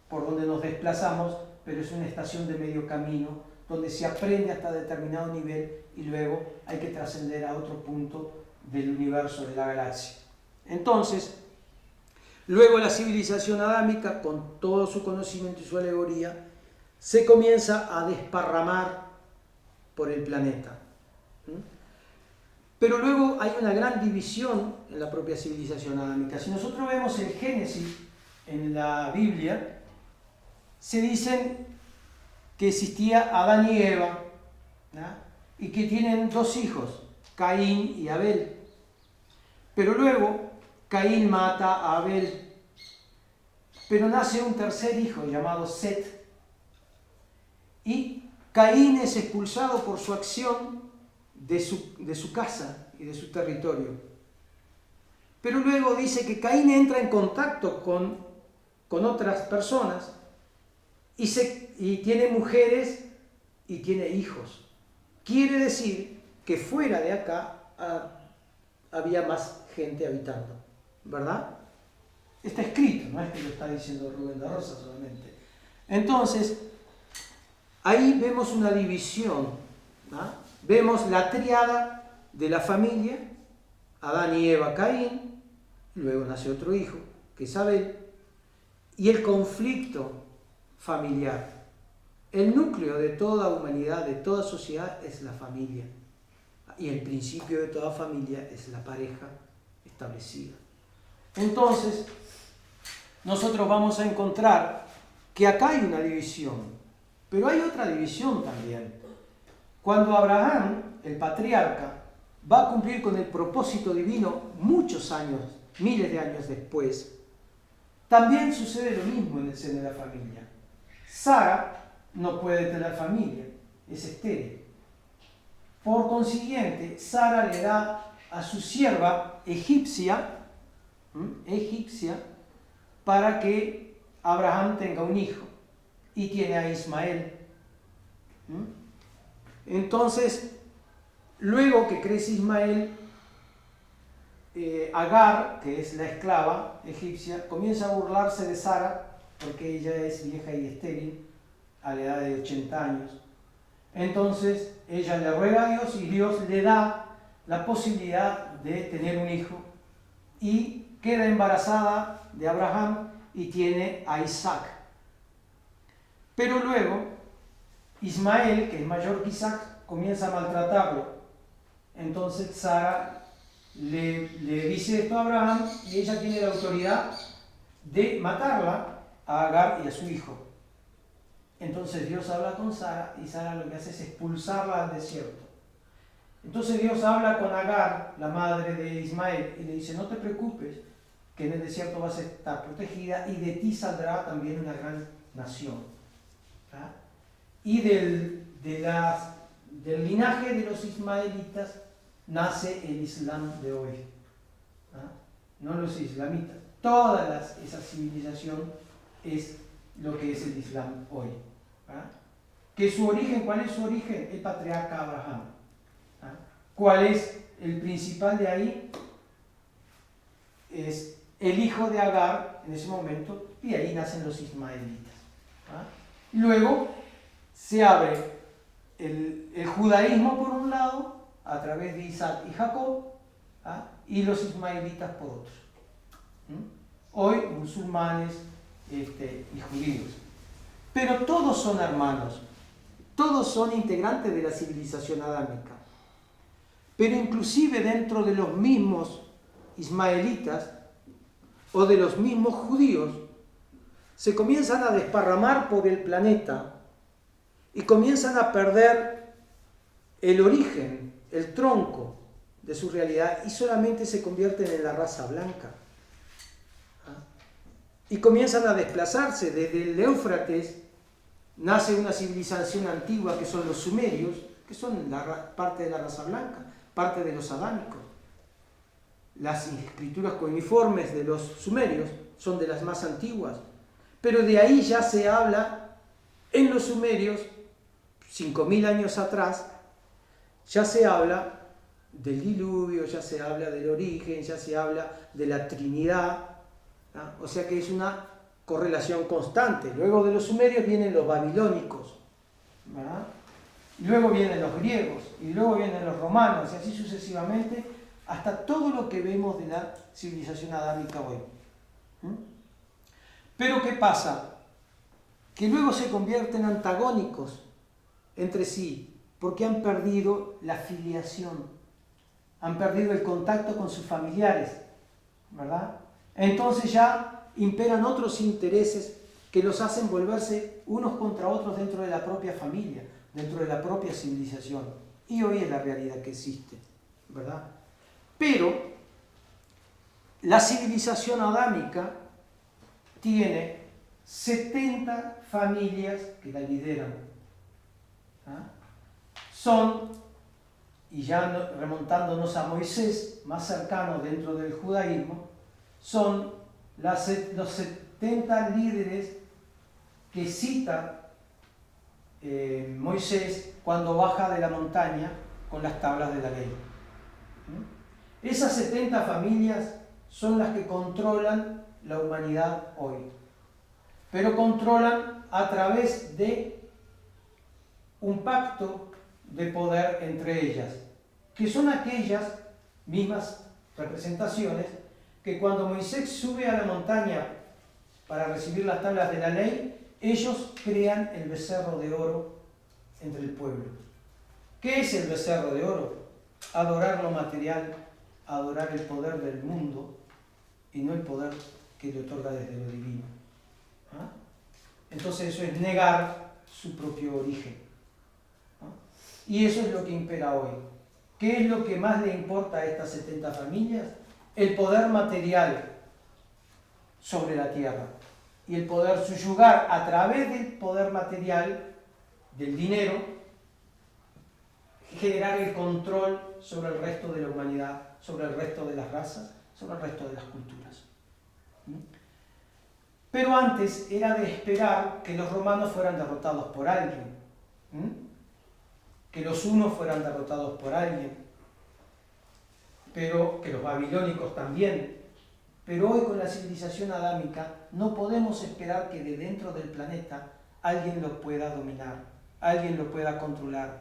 por donde nos desplazamos, pero es una estación de medio camino donde se aprende hasta determinado nivel y luego hay que trascender a otro punto del universo, de la galaxia. Entonces, luego la civilización adámica, con todo su conocimiento y su alegoría, se comienza a desparramar por el planeta. Pero luego hay una gran división en la propia civilización adámica. Si nosotros vemos el Génesis en la Biblia, se dicen que existía Adán y Eva, ¿no? Y que tienen dos hijos, Caín y Abel. Pero luego Caín mata a Abel, pero nace un tercer hijo llamado Set. Y Caín es expulsado por su acción de su casa y de su territorio. Pero luego dice que Caín entra en contacto con otras personas y tiene mujeres y tiene hijos. Quiere decir que fuera de acá había más gente habitando, ¿verdad? Está escrito, no es que lo está diciendo Rubén da Rosa solamente. Entonces, ahí vemos una división, ¿no? Vemos la tríada de la familia, Adán y Eva, Caín, luego nace otro hijo, que es Abel, y el conflicto familiar. El núcleo de toda humanidad, de toda sociedad, es la familia. Y el principio de toda familia es la pareja establecida. Entonces, nosotros vamos a encontrar que acá hay una división, pero hay otra división también. Cuando Abraham, el patriarca, va a cumplir con el propósito divino muchos años, miles de años después, también sucede lo mismo en el seno de la familia. Sara no puede tener familia, es estéril. Por consiguiente, Sara le da a su sierva egipcia, para que Abraham tenga un hijo, y tiene a Ismael. Entonces, luego que crece Ismael, Agar, que es la esclava egipcia, comienza a burlarse de Sara, porque ella es vieja y estéril, a la edad de 80 años. Entonces, ella le ruega a Dios y Dios le da la posibilidad de tener un hijo, y queda embarazada de Abraham y tiene a Isaac. Pero luego, Ismael, que es mayor que Isaac, comienza a maltratarlo. Entonces Sara le dice esto a Abraham y ella tiene la autoridad de matarla a Agar y a su hijo. Entonces Dios habla con Sara y Sara lo que hace es expulsarla al desierto. Entonces Dios habla con Agar, la madre de Ismael, y le dice: no te preocupes, que en el desierto vas a estar protegida y de ti saldrá también una gran nación. ¿Ah? Y del linaje de los ismaelitas nace el Islam de hoy. ¿Ah? No los islamitas. Toda esa civilización es lo que es el Islam hoy. ¿Ah? ¿Qué es su origen? ¿Cuál es su origen? El patriarca Abraham. ¿Ah? ¿Cuál es el principal de ahí? Es el hijo de Agar en ese momento, y ahí nacen los ismaelitas. ¿Ah? Luego se abre el judaísmo por un lado, a través de Isaac y Jacob, ¿ah? Y los ismaelitas por otro. Hoy musulmanes y judíos. Pero todos son hermanos, todos son integrantes de la civilización adámica. Pero inclusive dentro de los mismos ismaelitas o de los mismos judíos, se comienzan a desparramar por el planeta y comienzan a perder el origen, el tronco de su realidad, y solamente se convierten en la raza blanca. Y comienzan a desplazarse. Desde el Éufrates nace una civilización antigua que son los sumerios, que son parte de la raza blanca, parte de los adámicos. Las escrituras cuneiformes de los sumerios son de las más antiguas, pero de ahí ya se habla en los sumerios, 5000 años atrás, ya se habla del diluvio, ya se habla del origen, ya se habla de la Trinidad, ¿no? O sea que es una correlación constante. Luego de los sumerios vienen los babilónicos, ¿verdad? Y luego vienen los griegos, y luego vienen los romanos, y así sucesivamente, hasta todo lo que vemos de la civilización adámica hoy. Pero ¿qué pasa? Que luego se convierten antagónicos entre sí, porque han perdido la filiación. han perdido el contacto con sus familiares, ¿verdad? Entonces ya imperan otros intereses que los hacen volverse unos contra otros dentro de la propia familia, dentro de la propia civilización. Y hoy es la realidad que existe, ¿verdad? Pero la civilización adámica tiene 70 familias que la lideran. ¿Ah? Son, y ya remontándonos a Moisés, más cercano dentro del judaísmo, son los 70 líderes que cita Moisés cuando baja de la montaña con las tablas de la ley. Esas 70 familias son las que controlan la humanidad hoy, pero controlan a través de un pacto de poder entre ellas, que son aquellas mismas representaciones que cuando Moisés sube a la montaña para recibir las tablas de la ley, ellos crean el becerro de oro entre el pueblo. ¿Qué es el becerro de oro? Adorar lo material, adorar el poder del mundo y no el poder que le otorga desde lo divino. ¿Ah? Entonces eso es negar su propio origen. ¿Ah? Y eso es lo que impera hoy. ¿Qué es lo que más le importa a estas 70 familias? El poder material sobre la tierra y el poder subyugar a través del poder material, del dinero, generar el control sobre el resto de la humanidad, sobre el resto de las razas, sobre el resto de las culturas. Pero antes era de esperar que los romanos fueran derrotados por alguien, que los hunos fueran derrotados por alguien, pero que los babilónicos también. Pero hoy con la civilización adámica no podemos esperar que de dentro del planeta alguien lo pueda dominar, alguien lo pueda controlar,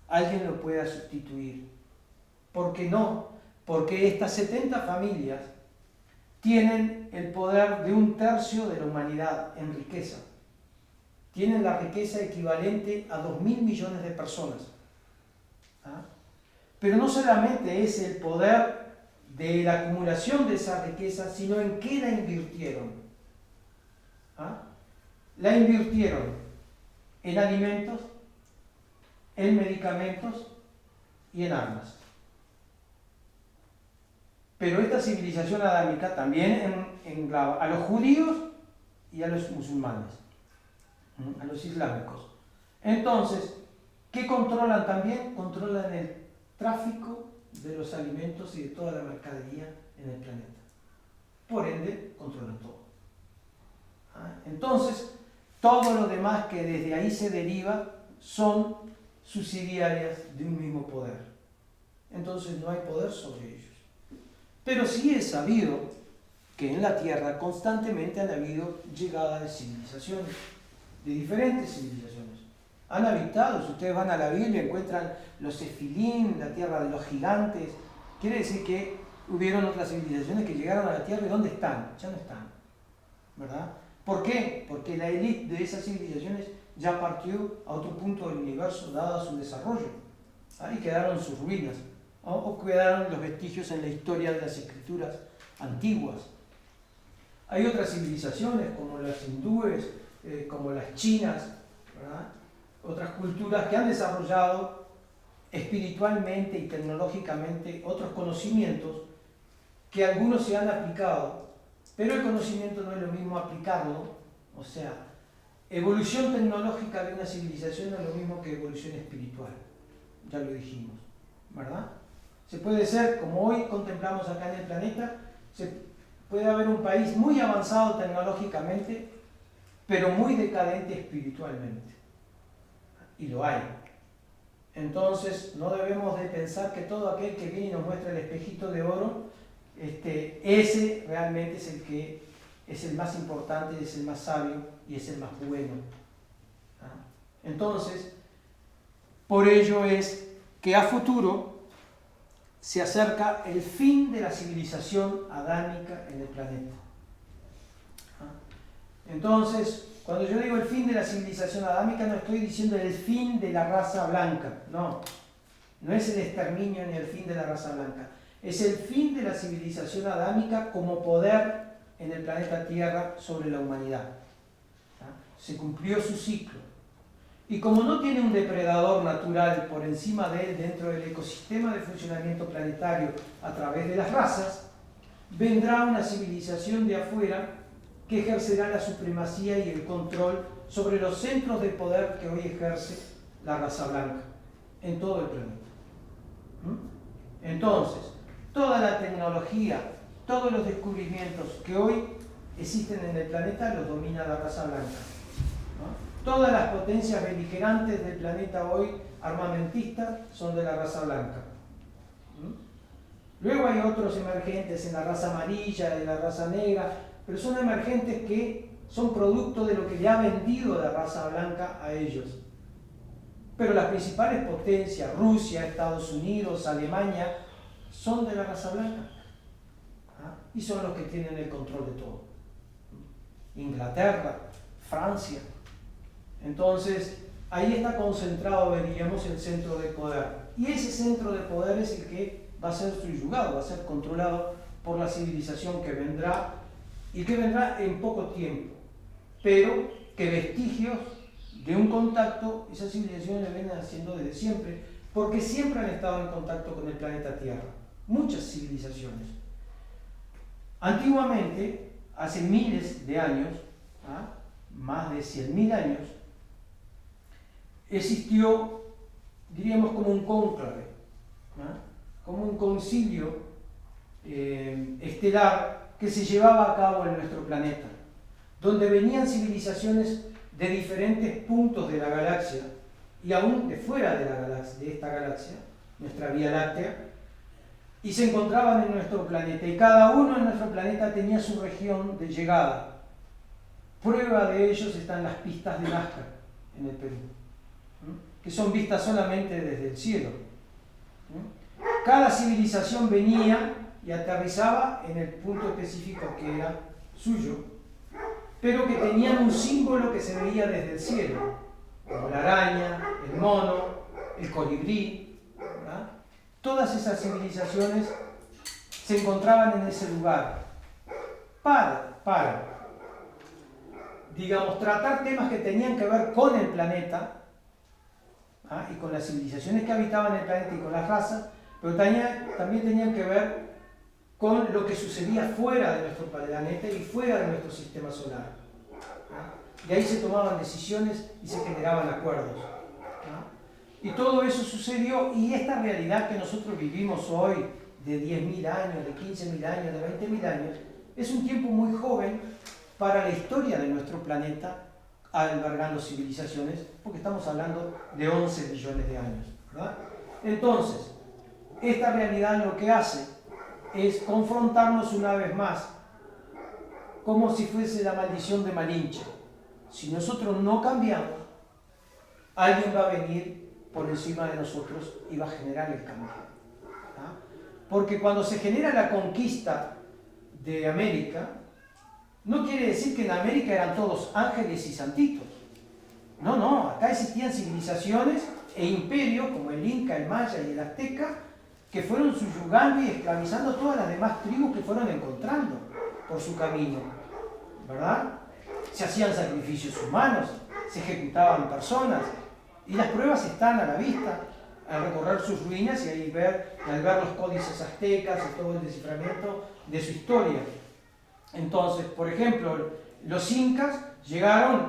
alguien lo pueda sustituir. ¿Por qué no? Porque estas 70 familias tienen el poder de 1/3 de la humanidad en riqueza. Tienen la riqueza equivalente a 2.000 millones de personas. ¿Ah? Pero no solamente es el poder de la acumulación de esa riqueza, sino en qué la invirtieron. ¿Ah? La invirtieron en alimentos, en medicamentos y en armas. Pero esta civilización adámica también engloba a los judíos y a los musulmanes, a los islámicos. Entonces, ¿qué controlan también? Controlan el tráfico de los alimentos y de toda la mercadería en el planeta. Por ende, controlan todo. Entonces, todo lo demás que desde ahí se deriva son subsidiarias de un mismo poder. Entonces no hay poder sobre ellos. Pero sí es sabido que en la Tierra constantemente han habido llegadas de civilizaciones, de diferentes civilizaciones. Han habitado, si ustedes van a la Biblia, encuentran los Efilim, la tierra de los gigantes. Quiere decir que hubieron otras civilizaciones que llegaron a la Tierra y ¿dónde están? Ya no están, ¿verdad? ¿Por qué? Porque la élite de esas civilizaciones ya partió a otro punto del universo, dado su desarrollo. Ahí quedaron sus ruinas, o quedaron los vestigios en la historia de las escrituras antiguas. Hay otras civilizaciones, como las hindúes, como las chinas, ¿verdad? Otras culturas que han desarrollado espiritualmente y tecnológicamente otros conocimientos que algunos se han aplicado, pero el conocimiento no es lo mismo aplicarlo, o sea, evolución tecnológica de una civilización no es lo mismo que evolución espiritual, ya lo dijimos, ¿verdad? Se puede ser, como hoy contemplamos acá en el planeta, puede haber un país muy avanzado tecnológicamente, pero muy decadente espiritualmente. Y lo hay. Entonces, no debemos de pensar que todo aquel que viene y nos muestra el espejito de oro, ese realmente es el que es el más importante, es el más sabio y es el más bueno. Entonces, por ello es que a futuro se acerca el fin de la civilización adámica en el planeta. Entonces, cuando yo digo el fin de la civilización adámica, no estoy diciendo el fin de la raza blanca, no. no es el exterminio ni el fin de la raza blanca, es el fin de la civilización adámica como poder en el planeta Tierra sobre la humanidad. Se cumplió su ciclo. Y como no tiene un depredador natural por encima de él dentro del ecosistema de funcionamiento planetario a través de las razas, vendrá una civilización de afuera que ejercerá la supremacía y el control sobre los centros de poder que hoy ejerce la raza blanca en todo el planeta. Entonces, toda la tecnología, todos los descubrimientos que hoy existen en el planeta los domina la raza blanca. Todas las potencias beligerantes del planeta hoy, armamentistas, son de la raza blanca. Luego hay otros emergentes en la raza amarilla, en la raza negra, pero son emergentes que son producto de lo que le ha vendido la raza blanca a ellos. Pero las principales potencias, Rusia, Estados Unidos, Alemania, son de la raza blanca. Y son los que tienen el control de todo. Inglaterra, Francia. Entonces, ahí está concentrado, veríamos, el centro de poder. Y ese centro de poder es el que va a ser subyugado, va a ser controlado por la civilización que vendrá, y que vendrá en poco tiempo. Pero que vestigios de un contacto, esas civilizaciones le vienen haciendo desde siempre, porque siempre han estado en contacto con el planeta Tierra. Muchas civilizaciones. Antiguamente, hace miles de años, más de 100.000 años, existió, diríamos, como un cónclave, como un concilio estelar que se llevaba a cabo en nuestro planeta, donde venían civilizaciones de diferentes puntos de la galaxia y aún de fuera de la galaxia, de esta galaxia, nuestra Vía Láctea, y se encontraban en nuestro planeta, y cada uno en nuestro planeta tenía su región de llegada. Prueba de ellos están las pistas de Nazca en el Perú, que son vistas solamente desde el cielo. Cada civilización venía y aterrizaba en el punto específico que era suyo, pero que tenían un símbolo que se veía desde el cielo, como la araña, el mono, el colibrí, ¿verdad? Todas esas civilizaciones se encontraban en ese lugar para, digamos, tratar temas que tenían que ver con el planeta, y con las civilizaciones que habitaban el planeta y con las razas, pero también tenían que ver con lo que sucedía fuera de nuestro planeta y fuera de nuestro sistema solar. Y ahí se tomaban decisiones y se generaban acuerdos. Y todo eso sucedió, y esta realidad que nosotros vivimos hoy, de 10.000 años, de 15.000 años, de 20.000 años, es un tiempo muy joven para la historia de nuestro planeta, albergando civilizaciones, porque estamos hablando de 11 millones de años, ¿verdad? Entonces, esta realidad lo que hace es confrontarnos una vez más, como si fuese la maldición de Malinche. Si nosotros no cambiamos, alguien va a venir por encima de nosotros y va a generar el cambio. Porque cuando se genera la conquista de América, no quiere decir que en América eran todos ángeles y santitos. No, acá existían civilizaciones e imperios como el Inca, el Maya y el Azteca, que fueron subyugando y esclavizando todas las demás tribus que fueron encontrando por su camino, ¿verdad? Se hacían sacrificios humanos, se ejecutaban personas, y las pruebas están a la vista al recorrer sus ruinas y al ver los códices aztecas y todo el desciframiento de su historia. Entonces, por ejemplo, los incas llegaron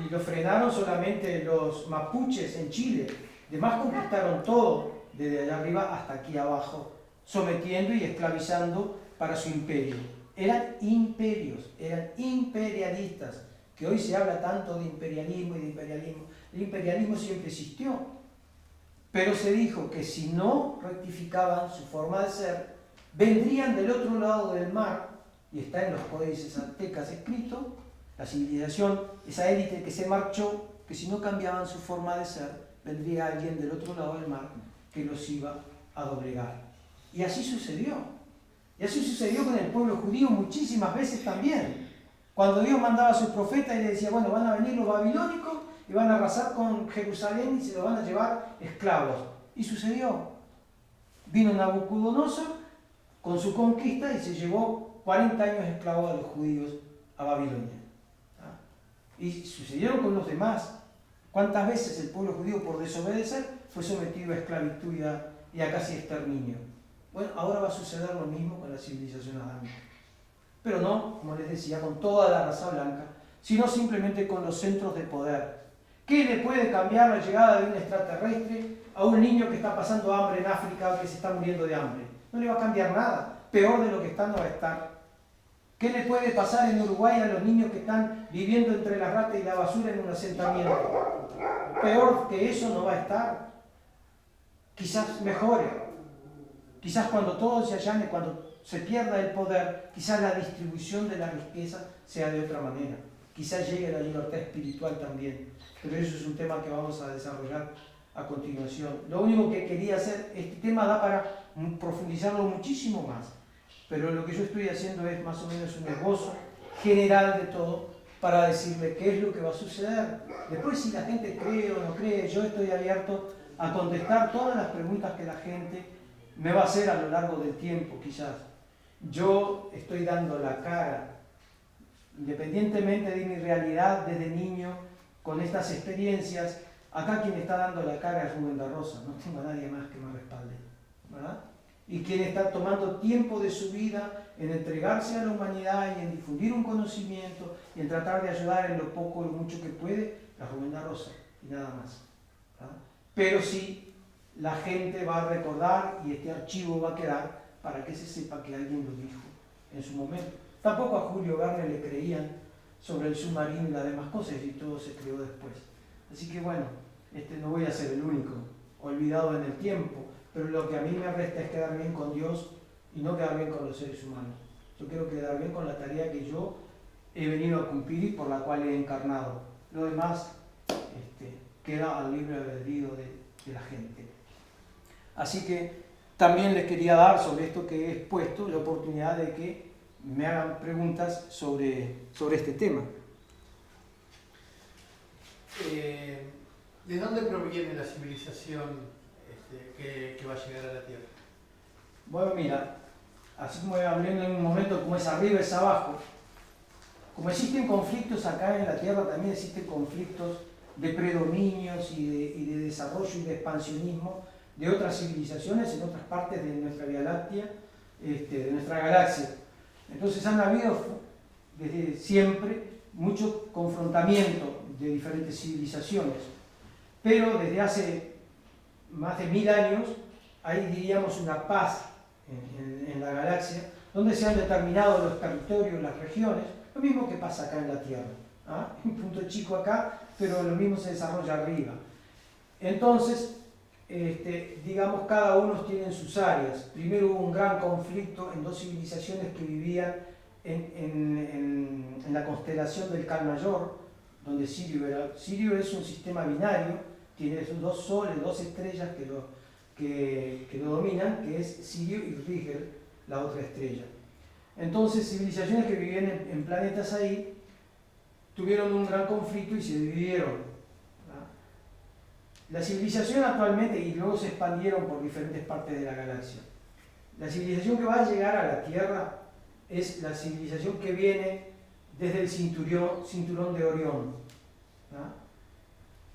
y lo frenaron solamente los mapuches en Chile. Además conquistaron todo, desde allá arriba hasta aquí abajo, sometiendo y esclavizando para su imperio. Eran imperios, eran imperialistas, que hoy se habla tanto de imperialismo y de imperialismo. El imperialismo siempre existió, pero se dijo que si no rectificaban su forma de ser, vendrían del otro lado del mar, y está en los códices aztecas escrito, la civilización, esa élite que se marchó, que si no cambiaban su forma de ser, vendría alguien del otro lado del mar que los iba a doblegar. Y así sucedió. Y así sucedió con el pueblo judío muchísimas veces también. Cuando Dios mandaba a su profeta y le decía, bueno, van a venir los babilónicos y van a arrasar con Jerusalén y se lo van a llevar esclavos. Y sucedió. Vino Nabucodonosor con su conquista y se llevó 40 años esclavos a los judíos a Babilonia. Y sucedieron con los demás. ¿Cuántas veces el pueblo judío, por desobedecer, fue sometido a esclavitud y a casi exterminio? Bueno, ahora va a suceder lo mismo con la civilización adámica. Pero no, como les decía, con toda la raza blanca, sino simplemente con los centros de poder. ¿Qué le puede cambiar la llegada de un extraterrestre a un niño que está pasando hambre en África o que se está muriendo de hambre? No le va a cambiar nada. Peor de lo que está no va a estar. ¿Qué le puede pasar en Uruguay a los niños que están viviendo entre la rata y la basura en un asentamiento? Peor que eso no va a estar. Quizás mejore. Quizás cuando todo se allane, cuando se pierda el poder, quizás la distribución de la riqueza sea de otra manera. Quizás llegue la libertad espiritual también. Pero eso es un tema que vamos a desarrollar a continuación. Lo único que quería hacer, este tema da para profundizarlo muchísimo más. Pero lo que yo estoy haciendo es más o menos un esbozo general de todo para decirle qué es lo que va a suceder. Después, si la gente cree o no cree, yo estoy abierto a contestar todas las preguntas que la gente me va a hacer a lo largo del tiempo, quizás. Yo estoy dando la cara, independientemente de mi realidad desde niño, con estas experiencias. Acá quien está dando la cara es Rubén da Rosa, no tengo a nadie más que me respalde, ¿verdad? Y quien está tomando tiempo de su vida en entregarse a la humanidad y en difundir un conocimiento y en tratar de ayudar en lo poco o lo mucho que puede, es Rubén da Rosa y nada más, ¿verdad? Pero sí, la gente va a recordar y este archivo va a quedar para que se sepa que alguien lo dijo en su momento. Tampoco a Julio Verne le creían sobre el submarino y las demás cosas, y todo se creó después. Así que bueno, no voy a ser el único olvidado en el tiempo, pero lo que a mí me resta es quedar bien con Dios y no quedar bien con los seres humanos. Yo quiero quedar bien con la tarea que yo he venido a cumplir y por la cual he encarnado. Lo demás queda al libre albedrío de la gente. Así que también les quería dar sobre esto que he expuesto la oportunidad de que me hagan preguntas sobre este tema. ¿De dónde proviene la civilización que va a llegar a la Tierra? Bueno, mira, así como hablé en un momento, como es arriba es abajo, como existen conflictos acá en la Tierra, también existen conflictos de predominios y de desarrollo y de expansionismo de otras civilizaciones en otras partes de nuestra Vía Láctea, de nuestra galaxia. Entonces han habido desde siempre mucho confrontamiento de diferentes civilizaciones, pero desde hace más de 1000 años hay, diríamos, una paz en la galaxia, donde se han determinado los territorios, las regiones, lo mismo que pasa acá en la Tierra. Un punto chico acá, pero lo mismo se desarrolla arriba. Entonces, digamos, cada uno tiene sus áreas. Primero hubo un gran conflicto en dos civilizaciones que vivían en la constelación del Cal Mayor, donde Sirio es un sistema binario, tiene dos soles, dos estrellas que lo dominan, que es Sirio y Rigel, la otra estrella. Entonces, civilizaciones que vivían en planetas ahí tuvieron un gran conflicto y se dividieron. La civilización actualmente, y luego se expandieron por diferentes partes de la galaxia. La civilización que va a llegar a la Tierra es la civilización que viene desde el cinturón de Orión.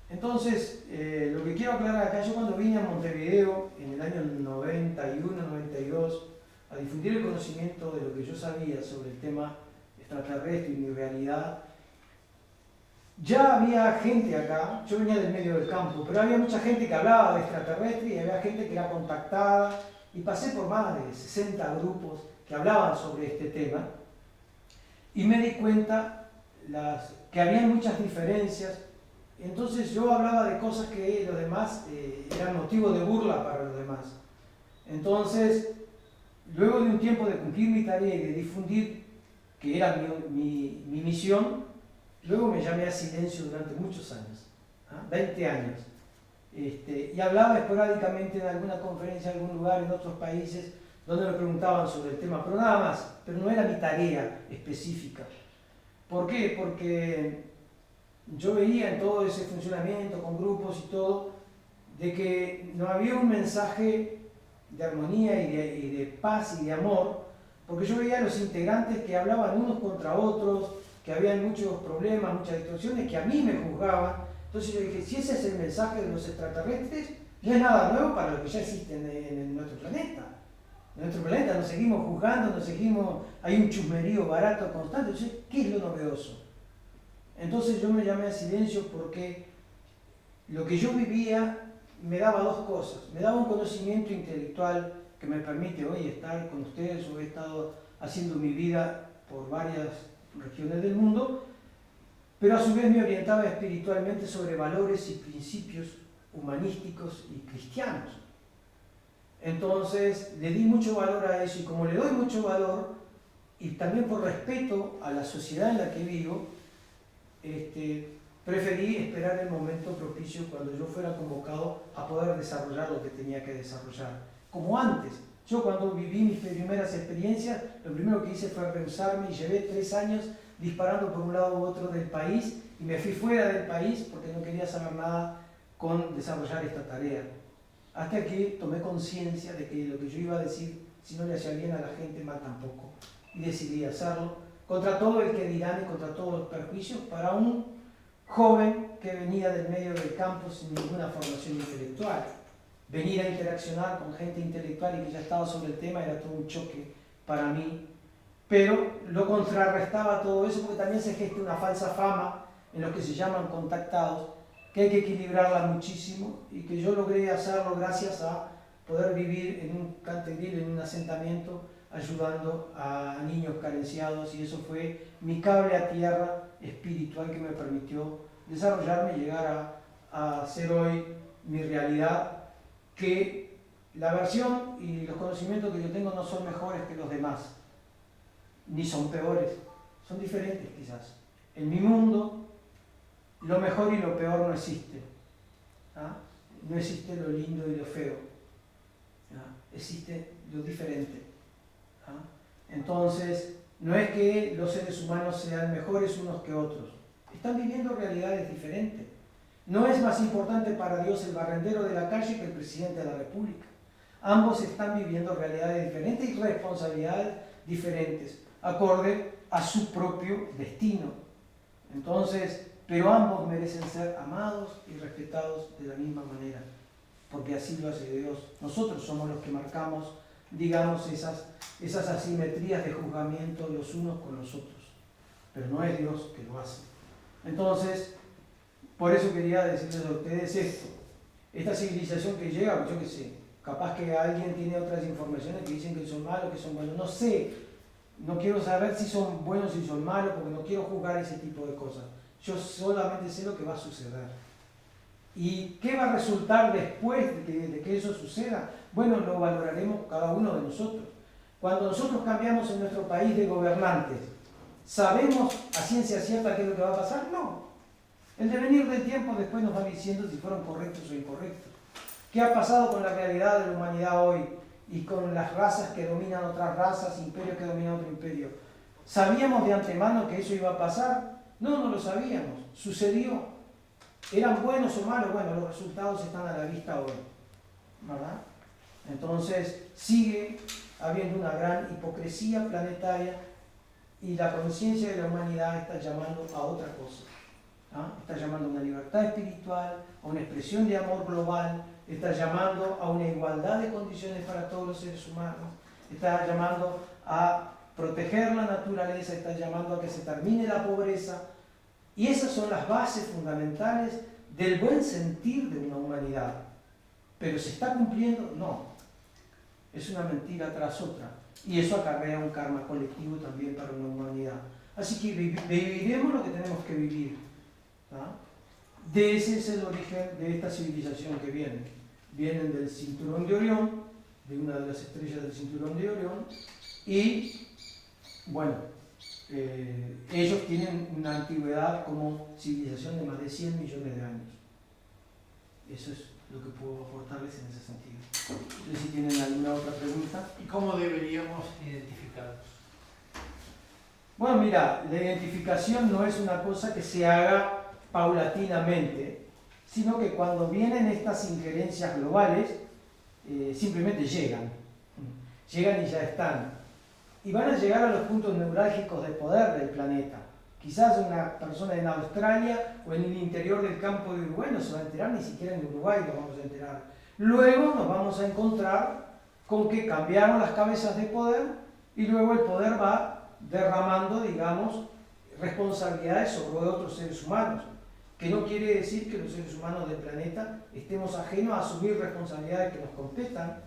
Entonces, lo que quiero aclarar acá, yo cuando vine a Montevideo en el año 91, 92, a difundir el conocimiento de lo que yo sabía sobre el tema extraterrestre y mi realidad, ya había gente acá, yo venía del medio del campo, pero había mucha gente que hablaba de extraterrestre y había gente que era contactada, y pasé por más de 60 grupos que hablaban sobre este tema, y me di cuenta que había muchas diferencias. Entonces yo hablaba de cosas que los demás eran motivo de burla para los demás. Entonces, luego de un tiempo de cumplir mi tarea y de difundir, que era mi misión, luego me llamé a silencio durante muchos años, 20 años. Y hablaba esporádicamente en alguna conferencia, en algún lugar, en otros países, donde me preguntaban sobre el tema, pero nada más, pero no era mi tarea específica. ¿Por qué? Porque yo veía en todo ese funcionamiento con grupos y todo, de que no había un mensaje de armonía y de paz y de amor, porque yo veía a los integrantes que hablaban unos contra otros, que habían muchos problemas, muchas distorsiones, que a mí me juzgaban. Entonces yo dije, si ese es el mensaje de los extraterrestres, no es nada nuevo para lo que ya existe en nuestro planeta. En nuestro planeta nos seguimos juzgando, hay un chusmerío barato constante. Entonces, ¿qué es lo novedoso? Entonces yo me llamé a silencio porque lo que yo vivía me daba dos cosas. Me daba un conocimiento intelectual que me permite hoy estar con ustedes, o he estado haciendo mi vida por varias regiones del mundo, pero a su vez me orientaba espiritualmente sobre valores y principios humanísticos y cristianos. Entonces le di mucho valor a eso, y como le doy mucho valor, y también por respeto a la sociedad en la que vivo, preferí esperar el momento propicio cuando yo fuera convocado a poder desarrollar lo que tenía que desarrollar. Como antes, yo cuando viví mis primeras experiencias, lo primero que hice fue rehusarme y llevé 3 años disparando por un lado u otro del país, y me fui fuera del país porque no quería saber nada con desarrollar esta tarea. Hasta que tomé conciencia de que lo que yo iba a decir, si no le hacía bien a la gente, mal tampoco. Y decidí hacerlo, contra todo el que dirán y contra todos los perjuicios, para un joven que venía del medio del campo sin ninguna formación intelectual. Venir a interaccionar con gente intelectual y que ya estaba sobre el tema era todo un choque para mí. Pero lo contrarrestaba todo eso porque también se gesta una falsa fama en los que se llaman contactados, que hay que equilibrarla muchísimo, y que yo logré hacerlo gracias a poder vivir en un cantegril, en un asentamiento, ayudando a niños carenciados, y eso fue mi cable a tierra espiritual que me permitió desarrollarme y llegar a ser hoy mi realidad, que la versión y los conocimientos que yo tengo no son mejores que los demás, ni son peores, son diferentes quizás. En mi mundo, lo mejor y lo peor no existe. ¿Ah? No existe lo lindo y lo feo. ¿Ah? Existe lo diferente. ¿Ah? Entonces, no es que los seres humanos sean mejores unos que otros. Están viviendo realidades diferentes. No es más importante para Dios el barrendero de la calle que el presidente de la República. Ambos están viviendo realidades diferentes y responsabilidades diferentes, acorde a su propio destino. Entonces, pero ambos merecen ser amados y respetados de la misma manera, porque así lo hace Dios. Nosotros somos los que marcamos, digamos, esas asimetrías de juzgamiento los unos con los otros, pero no es Dios que lo hace. Entonces, por eso quería decirles a ustedes esto. Esta civilización que llega, yo qué sé, capaz que alguien tiene otras informaciones que dicen que son malos, que son buenos, no sé, no quiero saber si son buenos, si son malos, porque no quiero juzgar ese tipo de cosas. Yo solamente sé lo que va a suceder. ¿Y qué va a resultar después de que eso suceda? Bueno, lo valoraremos cada uno de nosotros. Cuando nosotros cambiamos en nuestro país de gobernantes, ¿sabemos a ciencia cierta qué es lo que va a pasar? No. El devenir del tiempo después nos va diciendo si fueron correctos o incorrectos. ¿Qué ha pasado con la realidad de la humanidad hoy y con las razas que dominan otras razas, imperios que dominan otro imperio? ¿Sabíamos de antemano que eso iba a pasar? No, no lo sabíamos. Sucedió. ¿Eran buenos o malos? Bueno, los resultados están a la vista hoy, ¿verdad? Entonces, sigue habiendo una gran hipocresía planetaria y la conciencia de la humanidad está llamando a otra cosa. ¿Ah? Está llamando a una libertad espiritual, a una expresión de amor global, está llamando a una igualdad de condiciones para todos los seres humanos, está llamando a proteger la naturaleza, está llamando a que se termine la pobreza, y esas son las bases fundamentales del buen sentir de una humanidad. ¿Pero se está cumpliendo? No. Es una mentira tras otra, y eso acarrea un karma colectivo también para una humanidad. Así que viviremos lo que tenemos que vivir. ¿Ah? De ese es el origen de esta civilización que viene. Vienen del cinturón de Orión, de una de las estrellas del cinturón de Orión, y bueno, ellos tienen una antigüedad como civilización de más de 100 millones de años. Eso es lo que puedo aportarles en ese sentido. No sé si tienen alguna otra pregunta. ¿Y cómo deberíamos identificarlos? Bueno, mira, la identificación no es una cosa que se haga paulatinamente, sino que cuando vienen estas injerencias globales, simplemente llegan. Llegan y ya están. Y van a llegar a los puntos neurálgicos de poder del planeta. Quizás una persona en Australia o en el interior del campo de Uruguay no se va a enterar, ni siquiera en Uruguay nos vamos a enterar. Luego nos vamos a encontrar con que cambiaron las cabezas de poder y luego el poder va derramando, digamos, responsabilidades sobre otros seres humanos. Que no quiere decir que los seres humanos del planeta estemos ajenos a asumir responsabilidades que nos competan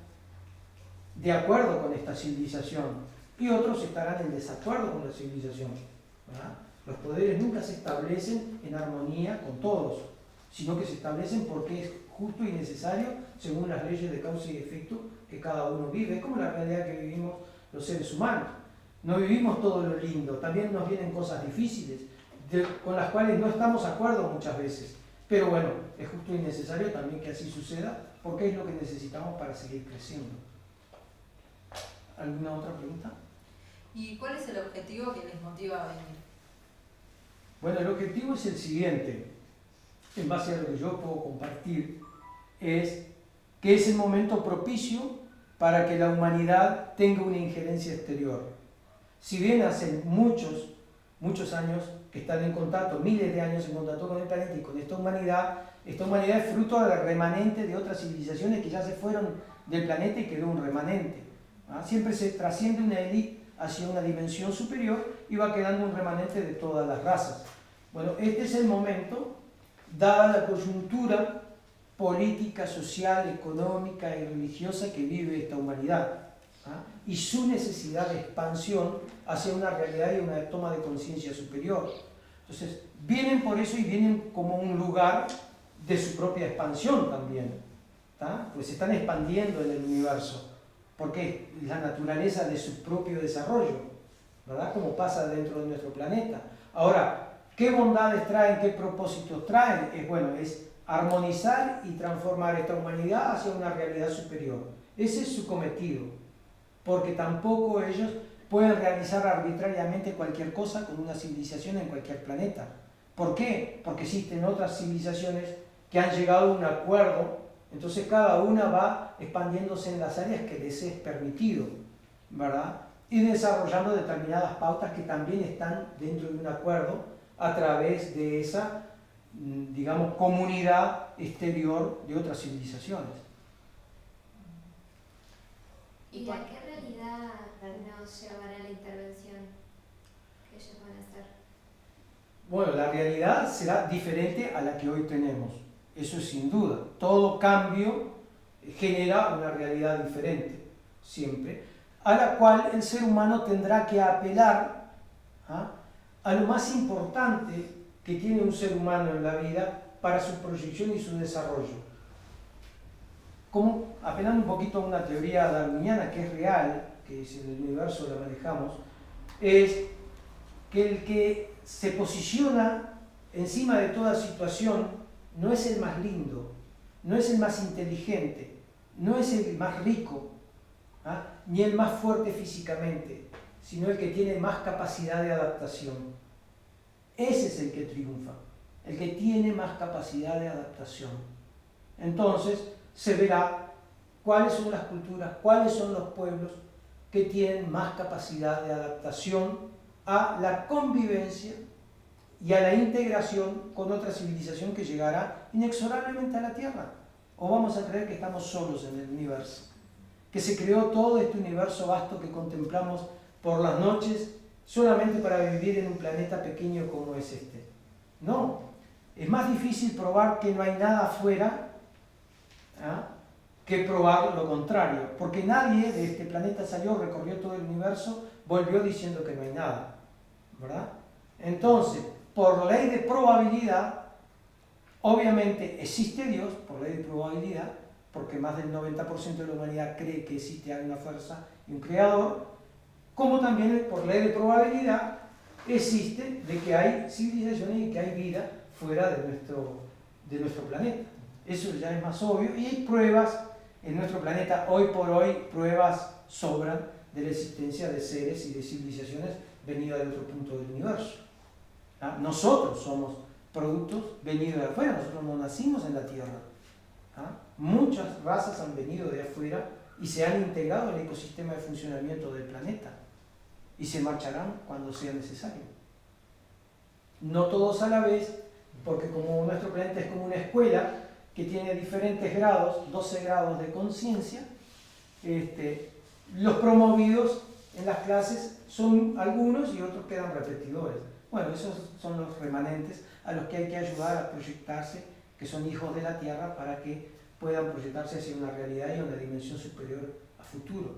de acuerdo con esta civilización. Y otros estarán en desacuerdo con la civilización, ¿verdad? Los poderes nunca se establecen en armonía con todos, sino que se establecen porque es justo y necesario según las leyes de causa y efecto que cada uno vive. Es como la realidad que vivimos los seres humanos. No vivimos todo lo lindo, también nos vienen cosas difíciles, con las cuales no estamos de acuerdo muchas veces. Pero bueno, es justo y necesario también que así suceda, porque es lo que necesitamos para seguir creciendo. ¿Alguna otra pregunta? ¿Y cuál es el objetivo que les motiva a venir? Bueno, el objetivo es el siguiente, en base a lo que yo puedo compartir, es que es el momento propicio para que la humanidad tenga una injerencia exterior. Si bien hace muchos años que están en contacto, miles de años en contacto con el planeta y con esta humanidad es fruto del remanente de otras civilizaciones que ya se fueron del planeta y quedó un remanente. Siempre se trasciende una élite hacia una dimensión superior y va quedando un remanente de todas las razas. Bueno, este es el momento, dada la coyuntura política, social, económica y religiosa que vive esta humanidad, y su necesidad de expansión hacia una realidad y una toma de conciencia superior. Entonces, vienen por eso y vienen como un lugar de su propia expansión también, pues se están expandiendo en el universo. Porque la naturaleza de su propio desarrollo, ¿verdad? Como pasa dentro de nuestro planeta. Ahora, ¿qué bondades traen, qué propósitos traen? Es armonizar y transformar esta humanidad hacia una realidad superior. Ese es su cometido, porque tampoco ellos pueden realizar arbitrariamente cualquier cosa con una civilización en cualquier planeta. ¿Por qué? Porque existen otras civilizaciones que han llegado a un acuerdo. Entonces cada una va expandiéndose en las áreas que les es permitido, ¿verdad? Y desarrollando determinadas pautas que también están dentro de un acuerdo a través de esa, digamos, comunidad exterior de otras civilizaciones. ¿Y a qué realidad nos llevará la intervención que ellos van a hacer? Bueno, la realidad será diferente a la que hoy tenemos. Eso es sin duda. Todo cambio genera una realidad diferente, siempre, a la cual el ser humano tendrá que apelar a lo más importante que tiene un ser humano en la vida para su proyección y su desarrollo. Como apelando un poquito a una teoría darwiniana que es real, que si en el universo la manejamos, es que el que se posiciona encima de toda situación no es el más lindo, no es el más inteligente, no es el más rico, ni el más fuerte físicamente, sino el que tiene más capacidad de adaptación. Ese es el que triunfa, el que tiene más capacidad de adaptación. Entonces se verá cuáles son las culturas, cuáles son los pueblos que tienen más capacidad de adaptación a la convivencia y a la integración con otra civilización que llegará inexorablemente a la Tierra. ¿O vamos a creer que estamos solos en el universo? Que se creó todo este universo vasto que contemplamos por las noches solamente para vivir en un planeta pequeño como es este. No, es más difícil probar que no hay nada afuera que probar lo contrario, porque nadie de este planeta salió, recorrió todo el universo, volvió diciendo que no hay nada, ¿verdad? Entonces, por ley de probabilidad, obviamente existe Dios, por ley de probabilidad, porque más del 90% de la humanidad cree que existe una fuerza y un creador, como también por ley de probabilidad existe de que hay civilizaciones y que hay vida fuera de nuestro planeta. Eso ya es más obvio y hay pruebas en nuestro planeta, hoy por hoy, pruebas sobran de la existencia de seres y de civilizaciones venidas de otro punto del universo. Nosotros somos productos venidos de afuera, nosotros no nacimos en la Tierra. Muchas razas han venido de afuera y se han integrado al ecosistema de funcionamiento del planeta y se marcharán cuando sea necesario. No todos a la vez, porque como nuestro planeta es como una escuela que tiene diferentes grados, 12 grados de conciencia, los promovidos en las clases son algunos y otros quedan repetidores. Bueno, esos son los remanentes a los que hay que ayudar a proyectarse, que son hijos de la Tierra, para que puedan proyectarse hacia una realidad y una dimensión superior a futuro.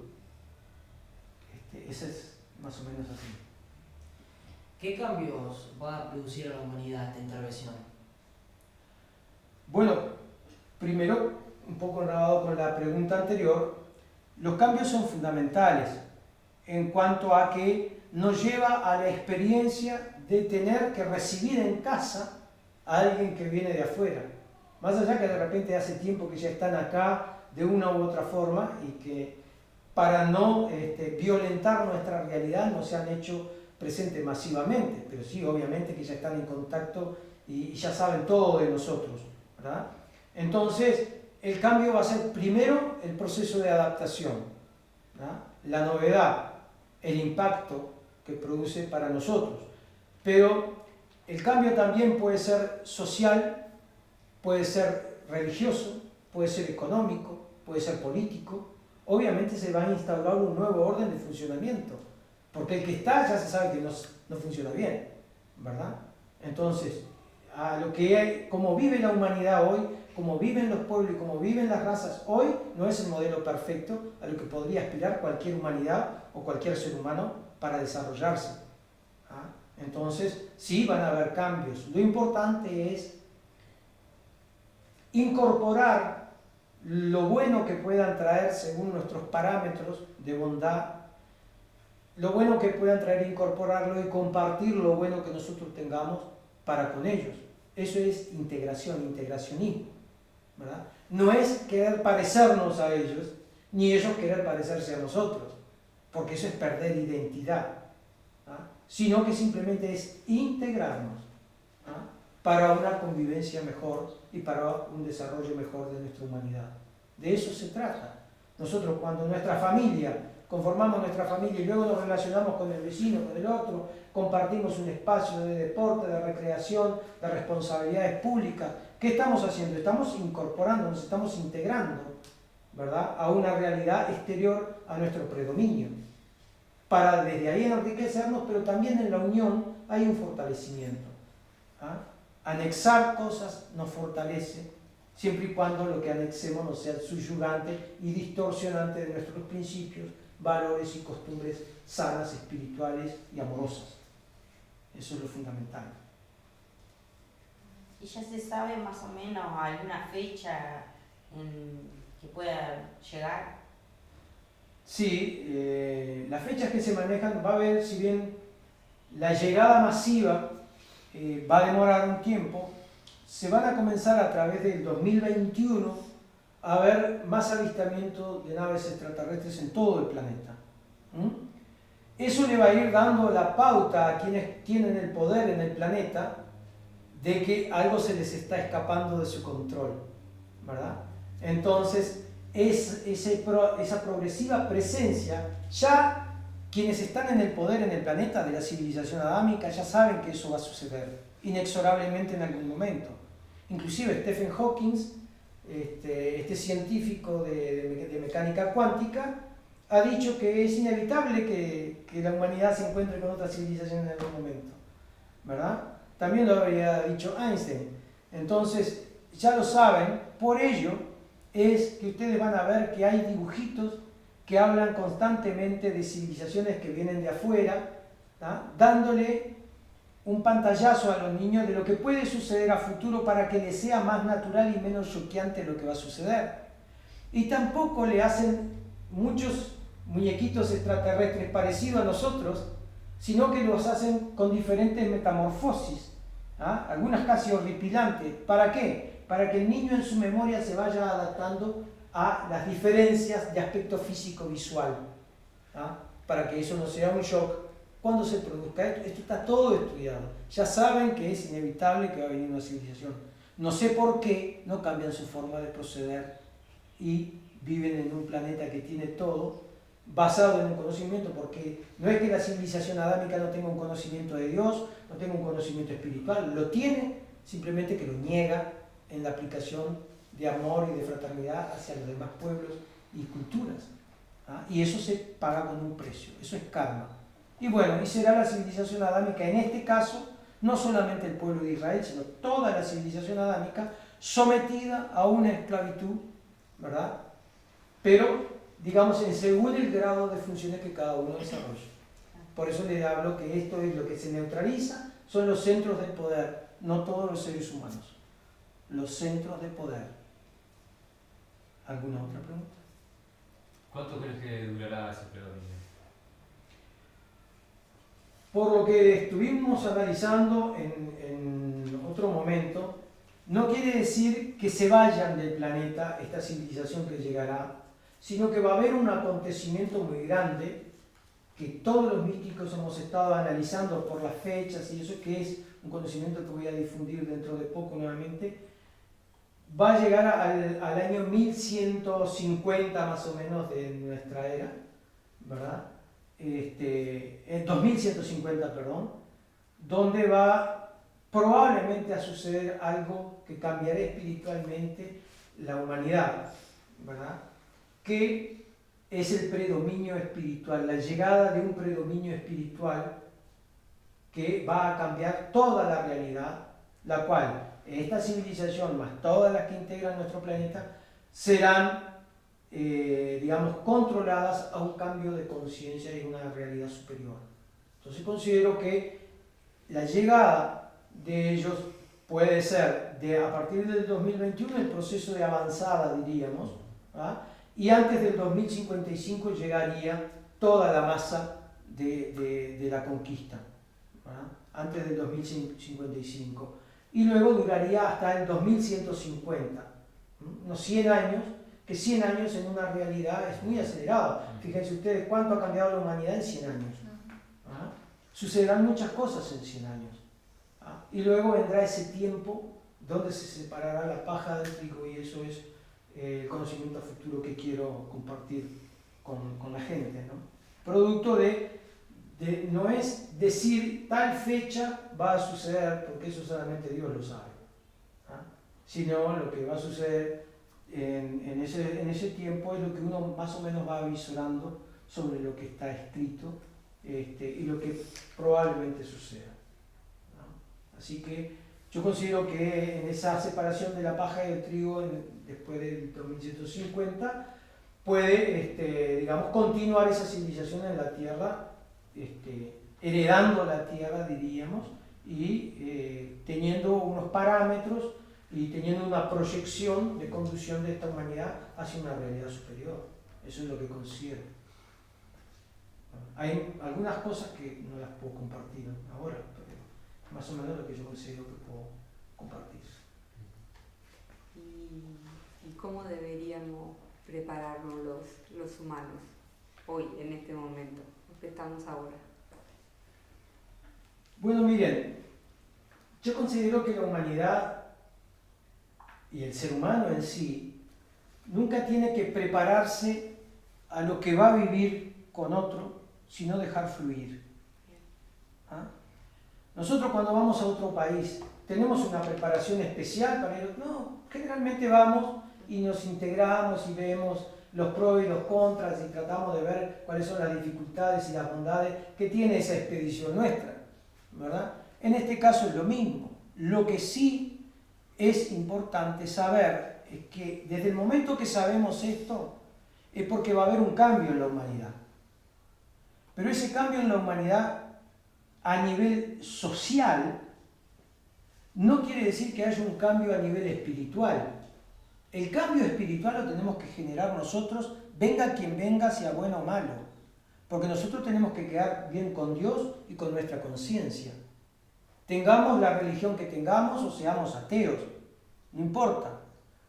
Ese es más o menos así. ¿Qué cambios va a producir a la humanidad esta intervención? Bueno, primero, un poco enredado con la pregunta anterior, los cambios son fundamentales en cuanto a que nos lleva a la experiencia de tener que recibir en casa a alguien que viene de afuera. Más allá que de repente hace tiempo que ya están acá de una u otra forma y que para no violentar nuestra realidad no se han hecho presentes masivamente, pero sí, obviamente que ya están en contacto y ya saben todo de nosotros, ¿verdad? Entonces, el cambio va a ser primero el proceso de adaptación, ¿verdad? La novedad, el impacto que produce para nosotros. Pero el cambio también puede ser social, puede ser religioso, puede ser económico, puede ser político. Obviamente se va a instaurar un nuevo orden de funcionamiento, porque el que está ya se sabe que no funciona bien, ¿verdad? Entonces, a lo que hay, como vive la humanidad hoy, como viven los pueblos y como viven las razas hoy, no es el modelo perfecto a lo que podría aspirar cualquier humanidad o cualquier ser humano para desarrollarse. Entonces, sí van a haber cambios. Lo importante es incorporar lo bueno que puedan traer según nuestros parámetros de bondad, lo bueno que puedan traer, incorporarlo y compartir lo bueno que nosotros tengamos para con ellos. Eso es integración, integracionismo, ¿verdad? No es querer parecernos a ellos, ni ellos querer parecerse a nosotros, porque eso es perder identidad, sino que simplemente es integrarnos para una convivencia mejor y para un desarrollo mejor de nuestra humanidad. De eso se trata. Nosotros cuando nuestra familia, conformamos nuestra familia y luego nos relacionamos con el vecino, con el otro, compartimos un espacio de deporte, de recreación, de responsabilidades públicas, ¿qué estamos haciendo? Estamos incorporando, nos estamos integrando, ¿verdad?, a una realidad exterior a nuestro predominio, para desde ahí enriquecernos, pero también en la unión hay un fortalecimiento. Anexar cosas nos fortalece, siempre y cuando lo que anexemos no sea subyugante y distorsionante de nuestros principios, valores y costumbres sanas, espirituales y amorosas. Eso es lo fundamental. ¿Y ya se sabe más o menos alguna fecha que pueda llegar? Sí, las fechas que se manejan, va a haber, si bien la llegada masiva va a demorar un tiempo, se van a comenzar a través del 2021 a ver más avistamiento de naves extraterrestres en todo el planeta. Eso le va a ir dando la pauta a quienes tienen el poder en el planeta de que algo se les está escapando de su control, ¿verdad? Entonces, esa progresiva presencia, ya quienes están en el poder en el planeta de la civilización adámica ya saben que eso va a suceder inexorablemente en algún momento. Inclusive Stephen Hawking, este científico de mecánica cuántica, ha dicho que es inevitable que la humanidad se encuentre con otra civilización en algún momento, ¿verdad? También lo había dicho Einstein. Entonces, ya lo saben, por ello es que ustedes van a ver que hay dibujitos que hablan constantemente de civilizaciones que vienen de afuera, dándole un pantallazo a los niños de lo que puede suceder a futuro para que les sea más natural y menos choqueante lo que va a suceder. Y tampoco le hacen muchos muñequitos extraterrestres parecidos a nosotros, sino que los hacen con diferentes metamorfosis, algunas casi horripilantes. ¿Para qué? Para que el niño en su memoria se vaya adaptando a las diferencias de aspecto físico-visual, para que eso no sea un shock cuando se produzca esto. Esto está todo estudiado. Ya saben que es inevitable que va a venir una civilización. No sé por qué no cambian su forma de proceder y viven en un planeta que tiene todo, basado en un conocimiento, porque no es que la civilización adámica no tenga un conocimiento de Dios, no tenga un conocimiento espiritual, lo tiene, simplemente que lo niega en la aplicación de amor y de fraternidad hacia los demás pueblos y culturas. ¿Ah? Y eso se paga con un precio, eso es karma. Y bueno, y será la civilización adámica, en este caso, no solamente el pueblo de Israel, sino toda la civilización adámica, sometida a una esclavitud, ¿verdad? Pero, digamos, según el grado de funciones que cada uno desarrolla. Por eso les hablo que esto es lo que se neutraliza, son los centros de poder, no todos los seres humanos. Los centros de poder. ¿Alguna otra pregunta? ¿Cuánto crees que durará ese predominio? Por lo que estuvimos analizando en otro momento, no quiere decir que se vayan del planeta esta civilización que llegará, sino que va a haber un acontecimiento muy grande que todos los místicos hemos estado analizando por las fechas y eso, que es un conocimiento que voy a difundir dentro de poco nuevamente. Va a llegar al año 1150 más o menos de nuestra era, ¿verdad? 2150, perdón, donde va probablemente a suceder algo que cambiará espiritualmente la humanidad, ¿verdad? Que es el predominio espiritual, la llegada de un predominio espiritual que va a cambiar toda la realidad, la cual esta civilización más todas las que integran nuestro planeta serán digamos, controladas a un cambio de conciencia y una realidad superior. Entonces considero que la llegada de ellos puede ser a partir del 2021 el proceso de avanzada, diríamos, ¿verdad? Y antes del 2055 llegaría toda la masa de la conquista, ¿verdad? Antes del 2055. Y luego duraría hasta el 2150, unos 100 años, que 100 años en una realidad es muy acelerado. Fíjense ustedes cuánto ha cambiado la humanidad en 100 años. ¿Ah? Sucederán muchas cosas en 100 años. ¿Ah? Y luego vendrá ese tiempo donde se separará la paja del trigo, y eso es el conocimiento futuro que quiero compartir con la gente, ¿no? Producto no es decir tal fecha va a suceder, porque eso solamente Dios lo sabe, ¿ah? Sino lo que va a suceder en ese tiempo es lo que uno más o menos va avisorando sobre lo que está escrito y lo que probablemente suceda, ¿no? Así que yo considero que en esa separación de la paja y del trigo después del 2150 puede, digamos, continuar esa civilización en la Tierra, heredando la Tierra, diríamos, y teniendo unos parámetros y teniendo una proyección de conducción de esta humanidad hacia una realidad superior. Eso es lo que considero. Hay algunas cosas que no las puedo compartir ahora, pero más o menos lo que yo considero que puedo compartir. ¿Y cómo deberíamos prepararnos los humanos hoy, en este momento, los que estamos ahora? Bueno, miren, yo considero que la humanidad y el ser humano en sí nunca tiene que prepararse a lo que va a vivir con otro, sino dejar fluir. ¿Ah? Nosotros cuando vamos a otro país, ¿tenemos una preparación especial para ir? No, generalmente vamos y nos integramos y vemos los pros y los contras y tratamos de ver cuáles son las dificultades y las bondades que tiene esa expedición nuestra, ¿verdad? En este caso es lo mismo. Lo que sí es importante saber es que desde el momento que sabemos esto es porque va a haber un cambio en la humanidad. Pero ese cambio en la humanidad a nivel social no quiere decir que haya un cambio a nivel espiritual. El cambio espiritual lo tenemos que generar nosotros, venga quien venga, sea bueno o malo. Porque nosotros tenemos que quedar bien con Dios y con nuestra conciencia. Tengamos la religión que tengamos o seamos ateos, no importa.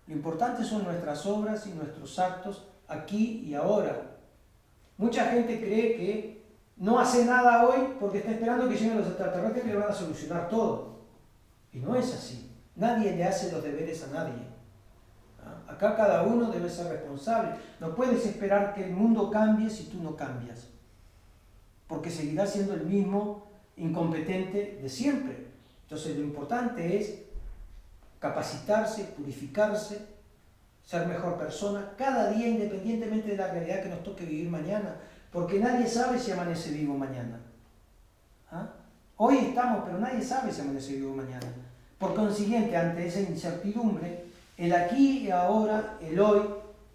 Lo importante son nuestras obras y nuestros actos aquí y ahora. Mucha gente cree que no hace nada hoy porque está esperando que lleguen los extraterrestres que le van a solucionar todo. Y no es así. Nadie le hace los deberes a nadie. ¿Ah? Acá cada uno debe ser responsable. No puedes esperar que el mundo cambie si tú no cambias, porque seguirás siendo el mismo incompetente de siempre. Entonces lo importante es capacitarse, purificarse, ser mejor persona cada día, independientemente de la realidad que nos toque vivir mañana, porque nadie sabe si amanece vivo mañana. ¿Ah? Hoy estamos, pero nadie sabe si amanece vivo mañana. Por consiguiente, ante esa incertidumbre, el aquí y ahora, el hoy,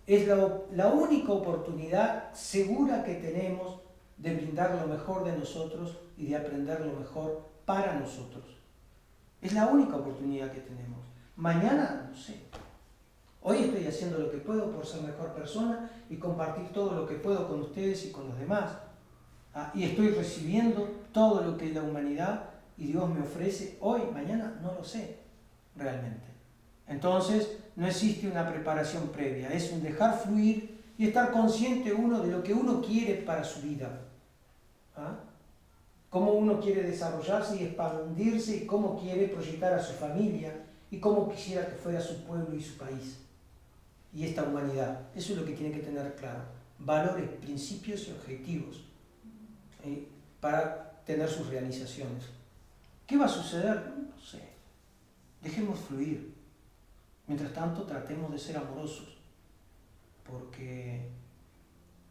es la única oportunidad segura que tenemos de brindar lo mejor de nosotros y de aprender lo mejor para nosotros. Es la única oportunidad que tenemos. Mañana, no sé. Hoy estoy haciendo lo que puedo por ser mejor persona y compartir todo lo que puedo con ustedes y con los demás. Y estoy recibiendo todo lo que la humanidad y Dios me ofrece hoy, mañana, no lo sé realmente. Entonces, no existe una preparación previa, es un dejar fluir y estar consciente uno de lo que uno quiere para su vida. Cómo uno quiere desarrollarse y expandirse y cómo quiere proyectar a su familia y cómo quisiera que fuera su pueblo y su país y esta humanidad. Eso es lo que tiene que tener claro. Valores, principios y objetivos para tener sus realizaciones. ¿Qué va a suceder? No sé. Dejemos fluir. Mientras tanto, tratemos de ser amorosos. Porque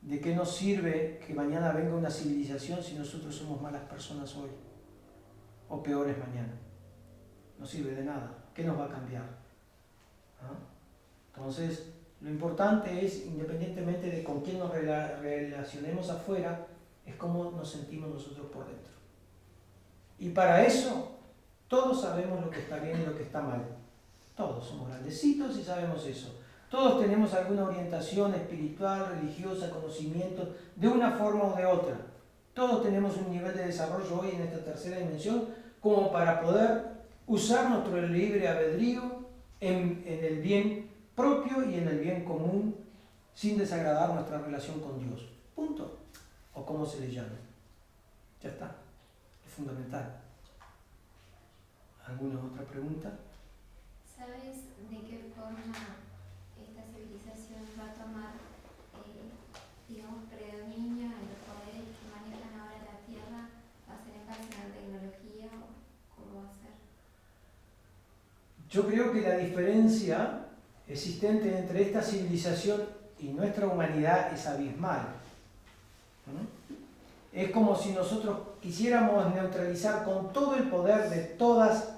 ¿de qué nos sirve que mañana venga una civilización si nosotros somos malas personas hoy? O peores mañana. No sirve de nada. ¿Qué nos va a cambiar? Entonces, lo importante es, independientemente de con quién nos relacionemos afuera, es cómo nos sentimos nosotros por dentro. Y para eso, todos sabemos lo que está bien y lo que está mal. Todos somos grandecitos y sabemos eso. Todos tenemos alguna orientación espiritual, religiosa, conocimiento, de una forma o de otra. Todos tenemos un nivel de desarrollo hoy en esta tercera dimensión como para poder usar nuestro libre albedrío en el bien propio y en el bien común sin desagradar nuestra relación con Dios. Punto. O como se le llame. Ya está. Es fundamental. ¿Alguna otra pregunta? ¿Sabes de qué forma esta civilización va a tomar, digamos, predominio en los poderes que manejan ahora la Tierra? ¿Va a ser en base a la tecnología o cómo va a ser? Yo creo que la diferencia existente entre esta civilización y nuestra humanidad es abismal. Es como si nosotros quisiéramos neutralizar con todo el poder de todas,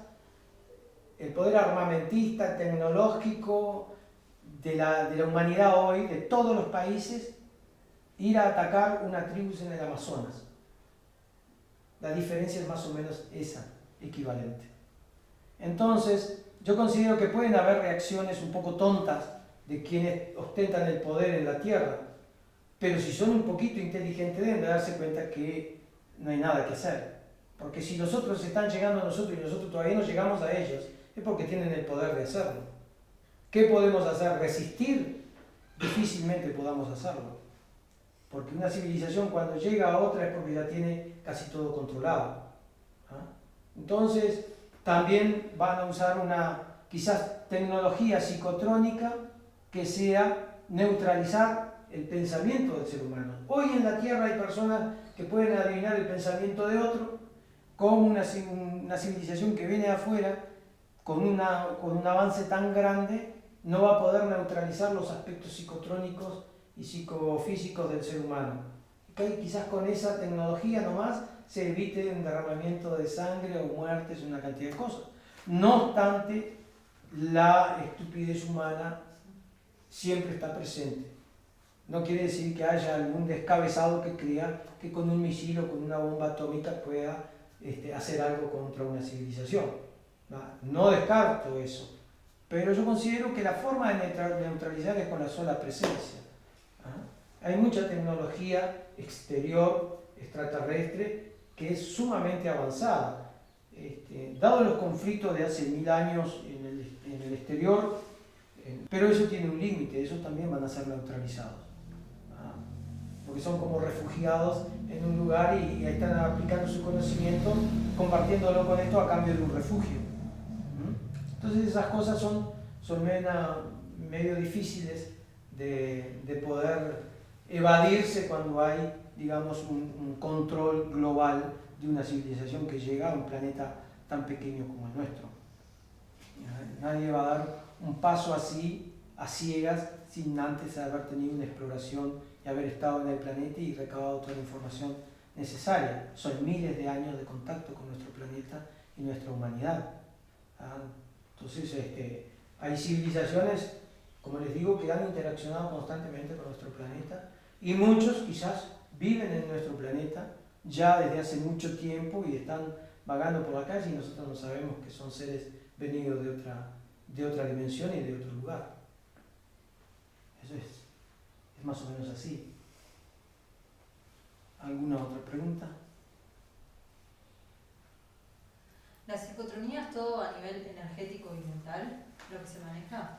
el poder armamentista, tecnológico, de la humanidad hoy, de todos los países, ir a atacar una tribu en el Amazonas. La diferencia es más o menos esa, equivalente. Entonces, yo considero que pueden haber reacciones un poco tontas de quienes ostentan el poder en la Tierra, pero si son un poquito inteligentes deben de darse cuenta que no hay nada que hacer. Porque si los otros están llegando a nosotros y nosotros todavía no llegamos a ellos, es porque tienen el poder de hacerlo. ¿Qué podemos hacer? Resistir. Difícilmente podamos hacerlo. Porque una civilización cuando llega a otra es porque ya tiene casi todo controlado. Entonces, también van a usar una quizás tecnología psicotrónica que sea neutralizar el pensamiento del ser humano. Hoy en la Tierra hay personas que pueden adivinar el pensamiento de otro, como una civilización que viene de afuera, con un avance tan grande, no va a poder neutralizar los aspectos psicotrónicos y psicofísicos del ser humano. Quizás con esa tecnología nomás se evite un derramamiento de sangre o muertes, una cantidad de cosas. No obstante, la estupidez humana siempre está presente. No quiere decir que haya algún descabezado que crea que con un misil o con una bomba atómica pueda hacer algo contra una civilización. No descarto eso, pero yo considero que la forma de neutralizar es con la sola presencia. Hay mucha tecnología exterior, extraterrestre, que es sumamente avanzada. Dado los conflictos de hace 1000 años en el exterior, pero eso tiene un límite, esos también van a ser neutralizados. Porque son como refugiados en un lugar y ahí están aplicando su conocimiento, compartiéndolo con esto a cambio de un refugio. Entonces Entonces esas cosas son medio difíciles de poder evadirse cuando hay, digamos, un control global de una civilización que llega a un planeta tan pequeño como el nuestro. Nadie va a dar un paso así, a ciegas, sin antes haber tenido una exploración y haber estado en el planeta y recabado toda la información necesaria. Son miles de años de contacto con nuestro planeta y nuestra humanidad. Entonces, hay civilizaciones, como les digo, que han interaccionado constantemente con nuestro planeta y muchos quizás viven en nuestro planeta ya desde hace mucho tiempo y están vagando por la calle y nosotros no sabemos que son seres venidos de otra dimensión y de otro lugar. Eso es más o menos así. ¿Alguna otra pregunta? ¿La psicotronía es todo a nivel energético y mental lo que se maneja?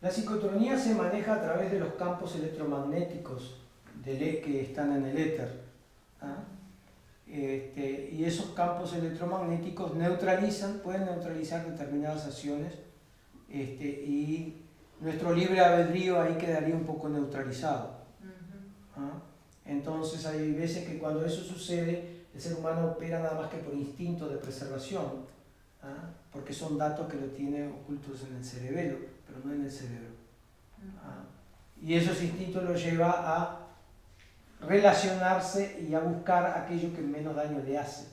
La psicotronía se maneja a través de los campos electromagnéticos que están en el éter. Y esos campos electromagnéticos pueden neutralizar determinadas acciones y nuestro libre albedrío ahí quedaría un poco neutralizado. Entonces hay veces que cuando eso sucede, el ser humano opera nada más que por instinto de preservación, porque son datos que lo tiene ocultos en el cerebelo, pero no en el cerebro. Y esos instintos lo lleva a relacionarse y a buscar aquello que menos daño le hace.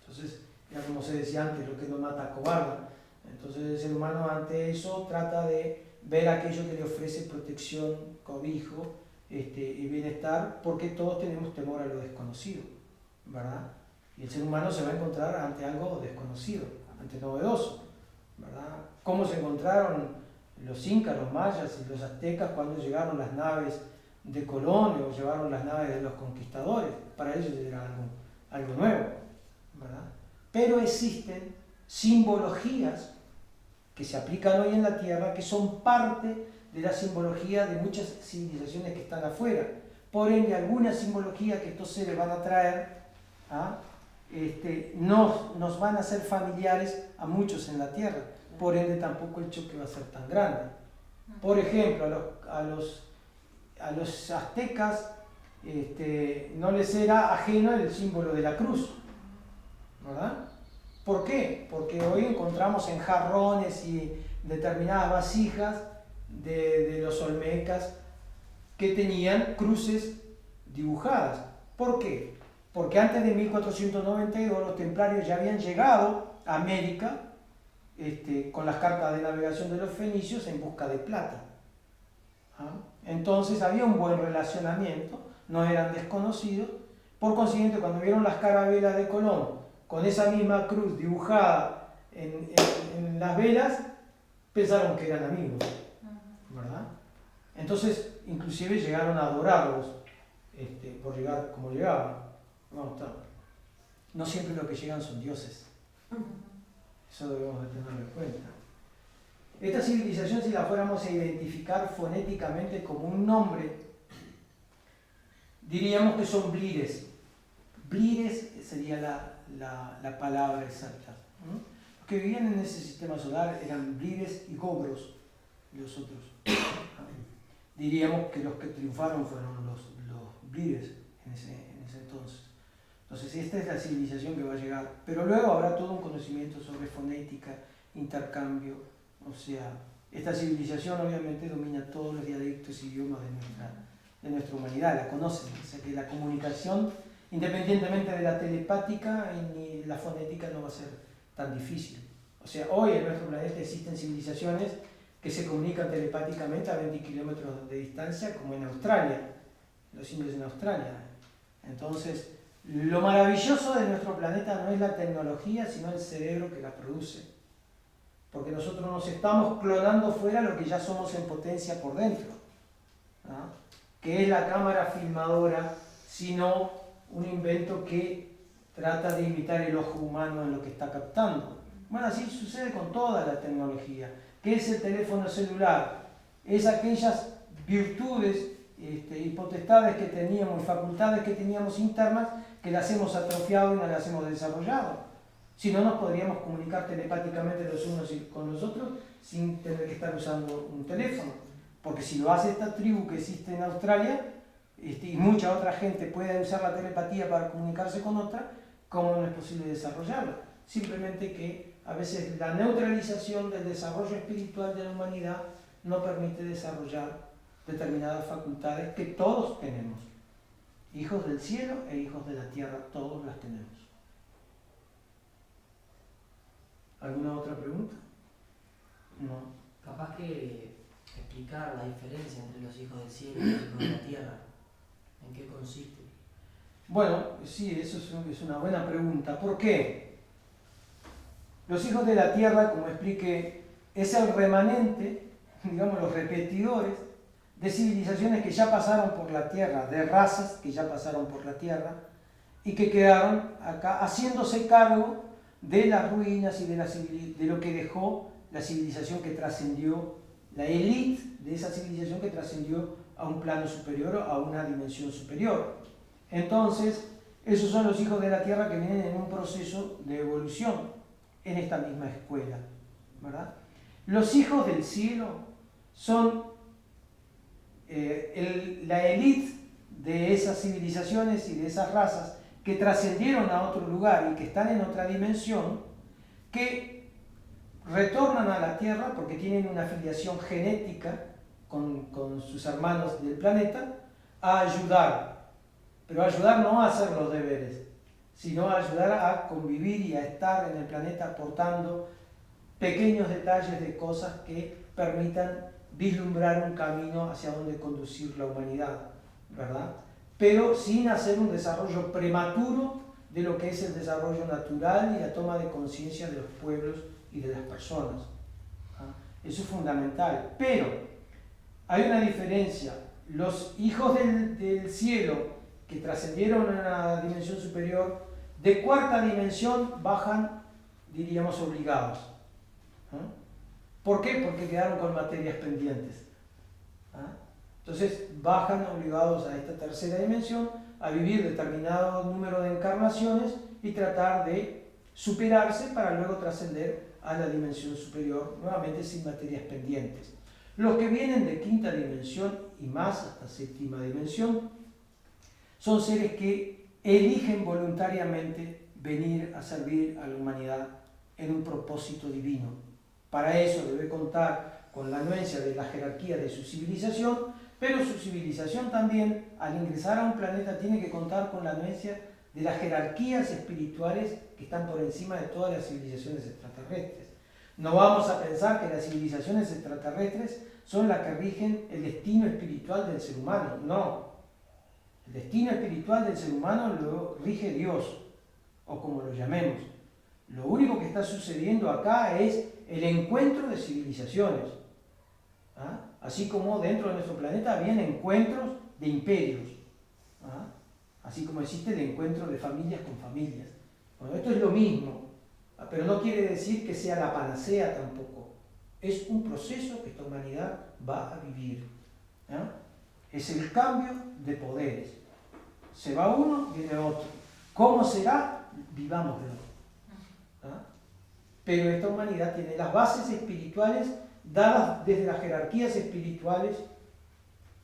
Entonces, ya como se decía antes, lo que no mata acobarda. Entonces el ser humano ante eso trata de ver aquello que le ofrece protección, cobijo y bienestar, porque todos tenemos temor a lo desconocido, ¿verdad? Y el ser humano se va a encontrar ante algo desconocido, ante novedoso, ¿verdad? ¿Cómo se encontraron los incas, los mayas y los aztecas cuando llegaron las naves de Colón o llevaron las naves de los conquistadores? Para ellos era algo nuevo, ¿verdad? Pero existen simbologías que se aplican hoy en la Tierra que son parte de la simbología de muchas civilizaciones que están afuera. Por ende, alguna simbología que estos seres van a traer nos van a ser familiares a muchos en la Tierra. Por ende, tampoco el choque va a ser tan grande. Por ejemplo, a los aztecas no les era ajeno el símbolo de la cruz, ¿verdad? ¿Por qué? Porque hoy encontramos en jarrones y determinadas vasijas de los olmecas que tenían cruces dibujadas. ¿Por qué? Porque antes de 1492 los templarios ya habían llegado a América con las cartas de navegación de los fenicios en busca de plata. Entonces había un buen relacionamiento, no eran desconocidos. Por consiguiente, cuando vieron las carabelas de Colón con esa misma cruz dibujada en las velas, pensaron que eran amigos, ¿verdad? Entonces, inclusive llegaron a adorarlos por llegar como llegaban. No siempre lo que llegan son dioses. Eso debemos de tenerlo en cuenta. Esta civilización, si la fuéramos a identificar fonéticamente como un nombre, diríamos que son blires. Blires sería la palabra exacta. Los que vivían en ese sistema solar eran blires y gobros, los otros. Diríamos que los que triunfaron fueron los blires en ese entonces. Entonces esta es la civilización que va a llegar. Pero luego habrá todo un conocimiento sobre fonética, intercambio. O sea, esta civilización obviamente domina todos los dialectos y idiomas de nuestra humanidad, la conocen. O sea que la comunicación, independientemente de la telepática ni la fonética, no va a ser tan difícil. O sea, hoy en nuestro planeta existen civilizaciones que se comunican telepáticamente a 20 kilómetros de distancia, como en Australia, los indios en Australia. Entonces, lo maravilloso de nuestro planeta no es la tecnología, sino el cerebro que la produce. Porque nosotros nos estamos clonando fuera lo que ya somos en potencia por dentro, ¿no? Que es la cámara filmadora, sino un invento que trata de imitar el ojo humano en lo que está captando. Bueno, así sucede con toda la tecnología. ¿Qué es el teléfono celular? Es aquellas virtudes y potestades que teníamos y facultades que teníamos internas que las hemos atrofiado y no las hemos desarrollado. Si no, nos podríamos comunicar telepáticamente los unos con los otros sin tener que estar usando un teléfono. Porque si lo hace esta tribu que existe en Australia, y mucha otra gente puede usar la telepatía para comunicarse con otra, ¿cómo no es posible desarrollarlo? Simplemente que a veces la neutralización del desarrollo espiritual de la humanidad no permite desarrollar determinadas facultades que todos tenemos. Hijos del cielo e hijos de la tierra, todos las tenemos. ¿Alguna otra pregunta? No. Capaz que explicar la diferencia entre los hijos del cielo y los hijos de la tierra. ¿En qué consiste? Bueno, sí, eso es una buena pregunta. ¿Por qué? Los hijos de la tierra, como expliqué, es el remanente, digamos los repetidores, de civilizaciones que ya pasaron por la tierra, de razas que ya pasaron por la tierra y que quedaron acá haciéndose cargo de las ruinas y de lo que dejó la civilización que trascendió, la élite de esa civilización que trascendió a un plano superior o a una dimensión superior. Entonces, esos son los hijos de la tierra que vienen en un proceso de evolución en esta misma escuela, ¿verdad? Los hijos del cielo son la élite de esas civilizaciones y de esas razas que trascendieron a otro lugar y que están en otra dimensión, que retornan a la Tierra porque tienen una afiliación genética con sus hermanos del planeta, a ayudar. Pero ayudar no a hacer los deberes, sino a ayudar a convivir y a estar en el planeta aportando pequeños detalles de cosas que permitan vislumbrar un camino hacia donde conducir la humanidad, ¿verdad? Pero sin hacer un desarrollo prematuro de lo que es el desarrollo natural y la toma de conciencia de los pueblos y de las personas. ¿Ah? Eso es fundamental. Pero hay una diferencia. Los hijos del cielo que trascendieron a una dimensión superior, de cuarta dimensión bajan, diríamos, obligados. ¿Ah? ¿Por qué? Porque quedaron con materias pendientes. ¿Ah? Entonces bajan obligados a esta tercera dimensión a vivir determinado número de encarnaciones y tratar de superarse para luego trascender a la dimensión superior, nuevamente sin materias pendientes. Los que vienen de quinta dimensión y más hasta séptima dimensión son seres que eligen voluntariamente venir a servir a la humanidad en un propósito divino. Para eso debe contar con la anuencia de la jerarquía de su civilización, pero su civilización también, al ingresar a un planeta, tiene que contar con la anuencia de las jerarquías espirituales que están por encima de todas las civilizaciones extraterrestres. No vamos a pensar que las civilizaciones extraterrestres son las que rigen el destino espiritual del ser humano. No. El destino espiritual del ser humano lo rige Dios, o como lo llamemos. Lo único que está sucediendo acá es el encuentro de civilizaciones. ¿Ah? Así como dentro de nuestro planeta había encuentros de imperios. ¿Ah? Así como existe el encuentro de familias con familias. Bueno, esto es lo mismo, pero no quiere decir que sea la panacea tampoco. Es un proceso que esta humanidad va a vivir. ¿Ah? Es el cambio de poderes. Se va uno, viene otro. ¿Cómo será? Vivámoslo. ¿Ah? Pero esta humanidad tiene las bases espirituales dadas desde las jerarquías espirituales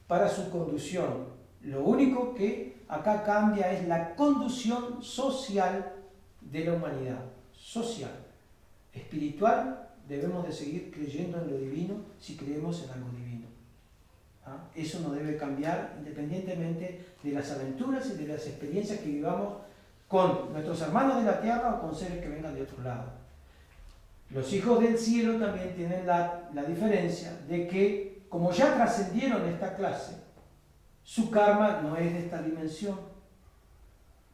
para su conducción. Lo único que acá cambia es la conducción social de la humanidad. Social. Espiritual, debemos de seguir creyendo en lo divino si creemos en algo divino. ¿Ah? Eso no debe cambiar independientemente de las aventuras y de las experiencias que vivamos con nuestros hermanos de la tierra o con seres que vengan de otro lado. Los hijos del cielo también tienen la diferencia de que, como ya trascendieron esta clase, su karma no es de esta dimensión.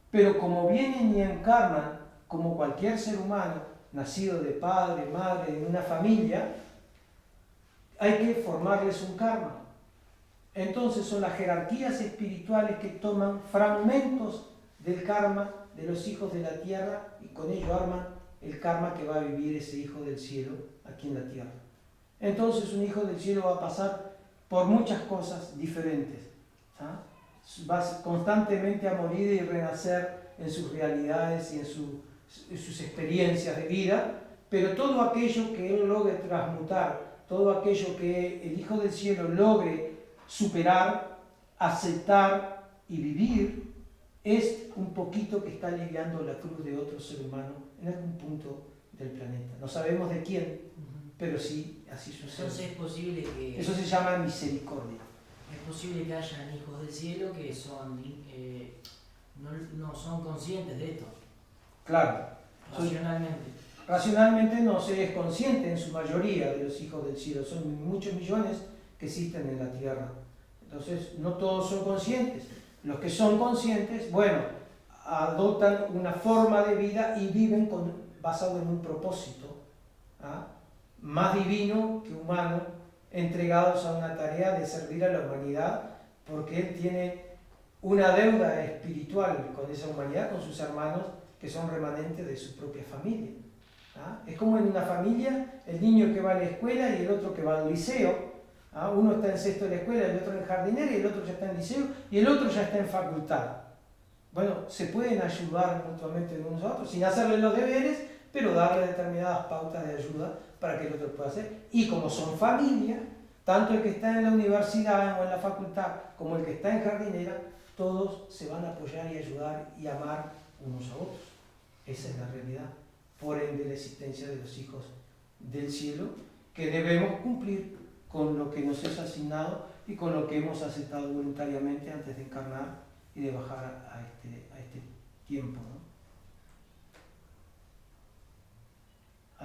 Pero como vienen y encarnan como cualquier ser humano, nacido de padre, madre, de una familia, hay que formarles un karma. Entonces son las jerarquías espirituales que toman fragmentos del karma de los hijos de la tierra y con ello arman el karma que va a vivir ese hijo del cielo aquí en la tierra. Entonces un hijo del cielo va a pasar por muchas cosas diferentes. ¿Ah? Va constantemente a morir y renacer en sus realidades y en su sus experiencias de vida, pero todo aquello que Él logre transmutar, todo aquello que el Hijo del Cielo logre superar, aceptar y vivir, es un poquito que está aliviando la cruz de otro ser humano en algún punto del planeta. No sabemos de quién, pero sí, así sucede. Entonces es posible que... Eso se llama misericordia. Es posible que hayan hijos del cielo que son, no son conscientes de esto, Claro, racionalmente. racionalmente no se es consciente en su mayoría de los hijos del cielo. Son muchos millones que existen en la tierra. Entonces, no todos son conscientes. Los que son conscientes, bueno, adoptan una forma de vida y viven basado en un propósito, ¿ah? Más divino que humano, entregados a una tarea de servir a la humanidad, porque Él tiene una deuda espiritual con esa humanidad, con sus hermanos, que son remanentes de su propia familia. ¿Ah? Es como en una familia, el niño que va a la escuela y el otro que va al liceo. ¿Ah? Uno está en sexto de la escuela, el otro en jardinera, y el otro ya está en liceo, y el otro ya está en facultad. Bueno, se pueden ayudar mutuamente unos a otros, sin hacerle los deberes, pero darle determinadas pautas de ayuda para que el otro pueda hacer. Y como son familia, tanto el que está en la universidad o en la facultad, como el que está en jardinera, todos se van a apoyar y ayudar y amar unos a otros. Esa es la realidad. Por ende, la existencia de los hijos del cielo, que debemos cumplir con lo que nos es asignado y con lo que hemos aceptado voluntariamente antes de encarnar y de bajar a este tiempo, ¿no?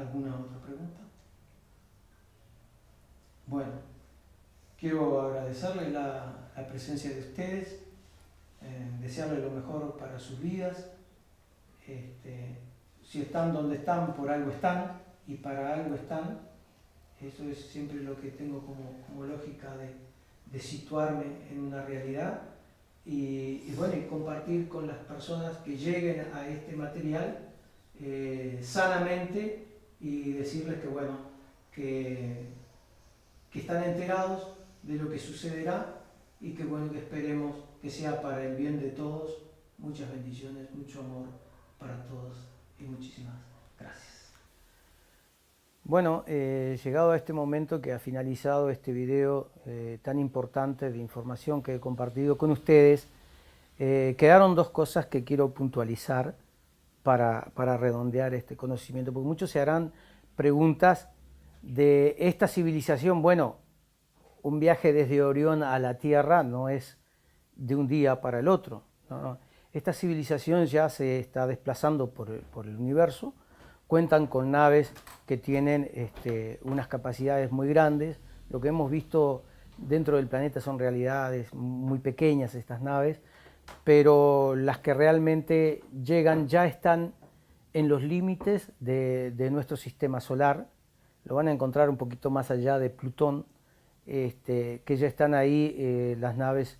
¿Alguna otra pregunta? Bueno, quiero agradecerles la presencia de ustedes, desearles lo mejor para sus vidas. Si están donde están, por algo están, y para algo están. Eso es siempre lo que tengo como lógica de situarme en una realidad y bueno, y compartir con las personas que lleguen a este material sanamente y decirles que bueno, que están enterados de lo que sucederá y que bueno, que esperemos que sea para el bien de todos. Muchas bendiciones, mucho amor para todos y muchísimas gracias. Bueno, llegado a este momento que ha finalizado este video tan importante de información que he compartido con ustedes, quedaron dos cosas que quiero puntualizar para redondear este conocimiento, porque muchos se harán preguntas de esta civilización. Bueno, un viaje desde Orión a la Tierra no es de un día para el otro, ¿no? Esta civilización ya se está desplazando por el universo. Cuentan con naves que tienen unas capacidades muy grandes. Lo que hemos visto dentro del planeta son realidades muy pequeñas estas naves, pero las que realmente llegan ya están en los límites de nuestro sistema solar. Lo van a encontrar un poquito más allá de Plutón, que ya están ahí las naves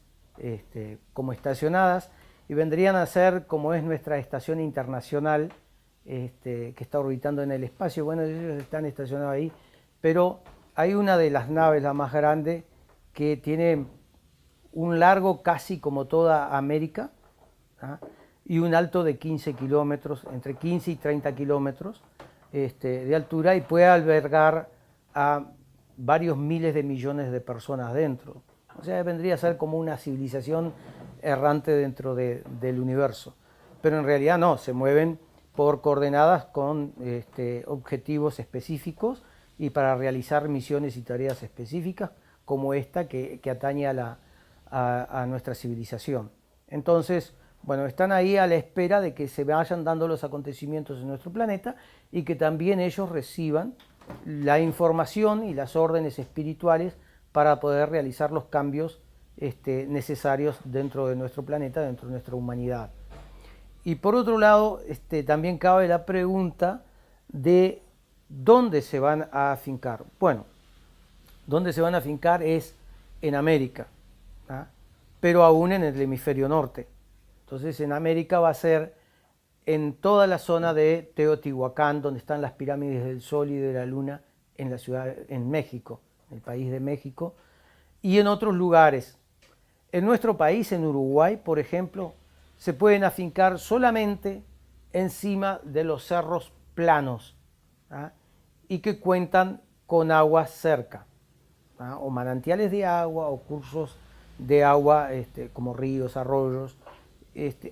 como estacionadas, y vendrían a ser como es nuestra estación internacional, que está orbitando en el espacio. Bueno, ellos están estacionados ahí, pero hay una de las naves, la más grande, que tiene un largo casi como toda América, ¿ah? Y un alto de 15 kilómetros, entre 15 y 30 kilómetros de altura, y puede albergar a varios miles de millones de personas dentro. O sea, vendría a ser como una civilización errante dentro del universo. Pero en realidad no, se mueven por coordenadas con objetivos específicos y para realizar misiones y tareas específicas como esta que atañe a nuestra civilización. Entonces, bueno, están ahí a la espera de que se vayan dando los acontecimientos en nuestro planeta y que también ellos reciban la información y las órdenes espirituales para poder realizar los cambios necesarios dentro de nuestro planeta, dentro de nuestra humanidad. Y por otro lado, también cabe la pregunta de dónde se van a afincar. Bueno, dónde se van a afincar es en América, ¿ah? Pero aún en el hemisferio norte. Entonces en América va a ser en toda la zona de Teotihuacán, donde están las pirámides del Sol y de la Luna, en la ciudad, en México, en el país de México, y en otros lugares. En nuestro país, en Uruguay, por ejemplo, se pueden afincar solamente encima de los cerros planos, ¿ah? Y que cuentan con agua cerca, ¿ah? O manantiales de agua o cursos de agua como ríos, arroyos,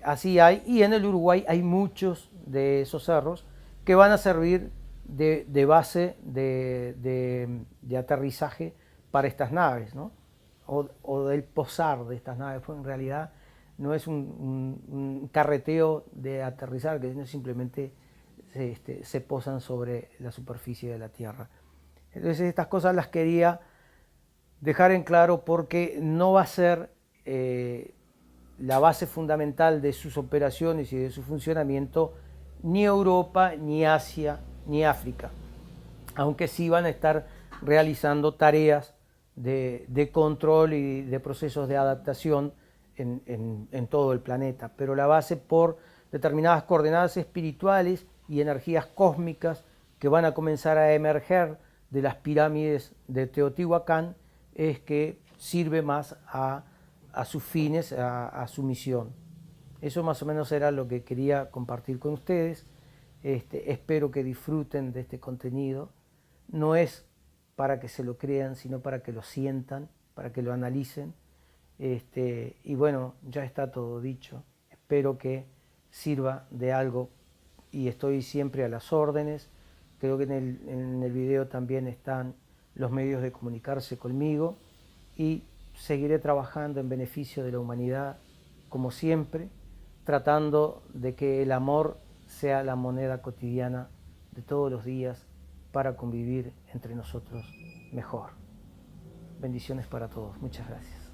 así hay, y en el Uruguay hay muchos de esos cerros que van a servir de base de aterrizaje para estas naves, ¿no? O del posar de estas naves, pues en realidad no es un carreteo de aterrizar, que simplemente se posan sobre la superficie de la Tierra. Entonces estas cosas las quería dejar en claro porque no va a ser la base fundamental de sus operaciones y de su funcionamiento ni Europa, ni Asia, ni África, aunque sí van a estar realizando tareas de control y de procesos de adaptación en todo el planeta, pero la base por determinadas coordenadas espirituales y energías cósmicas que van a comenzar a emerger de las pirámides de Teotihuacán es que sirve más a sus fines, a su misión. Eso más o menos era lo que quería compartir con ustedes. Espero que disfruten de este contenido. No es para que se lo crean, sino para que lo sientan, para que lo analicen. Y bueno, ya está todo dicho. Espero que sirva de algo y estoy siempre a las órdenes. Creo que en el video también están los medios de comunicarse conmigo y seguiré trabajando en beneficio de la humanidad como siempre, tratando de que el amor sea la moneda cotidiana de todos los días para convivir entre nosotros mejor. Bendiciones para todos. Muchas gracias.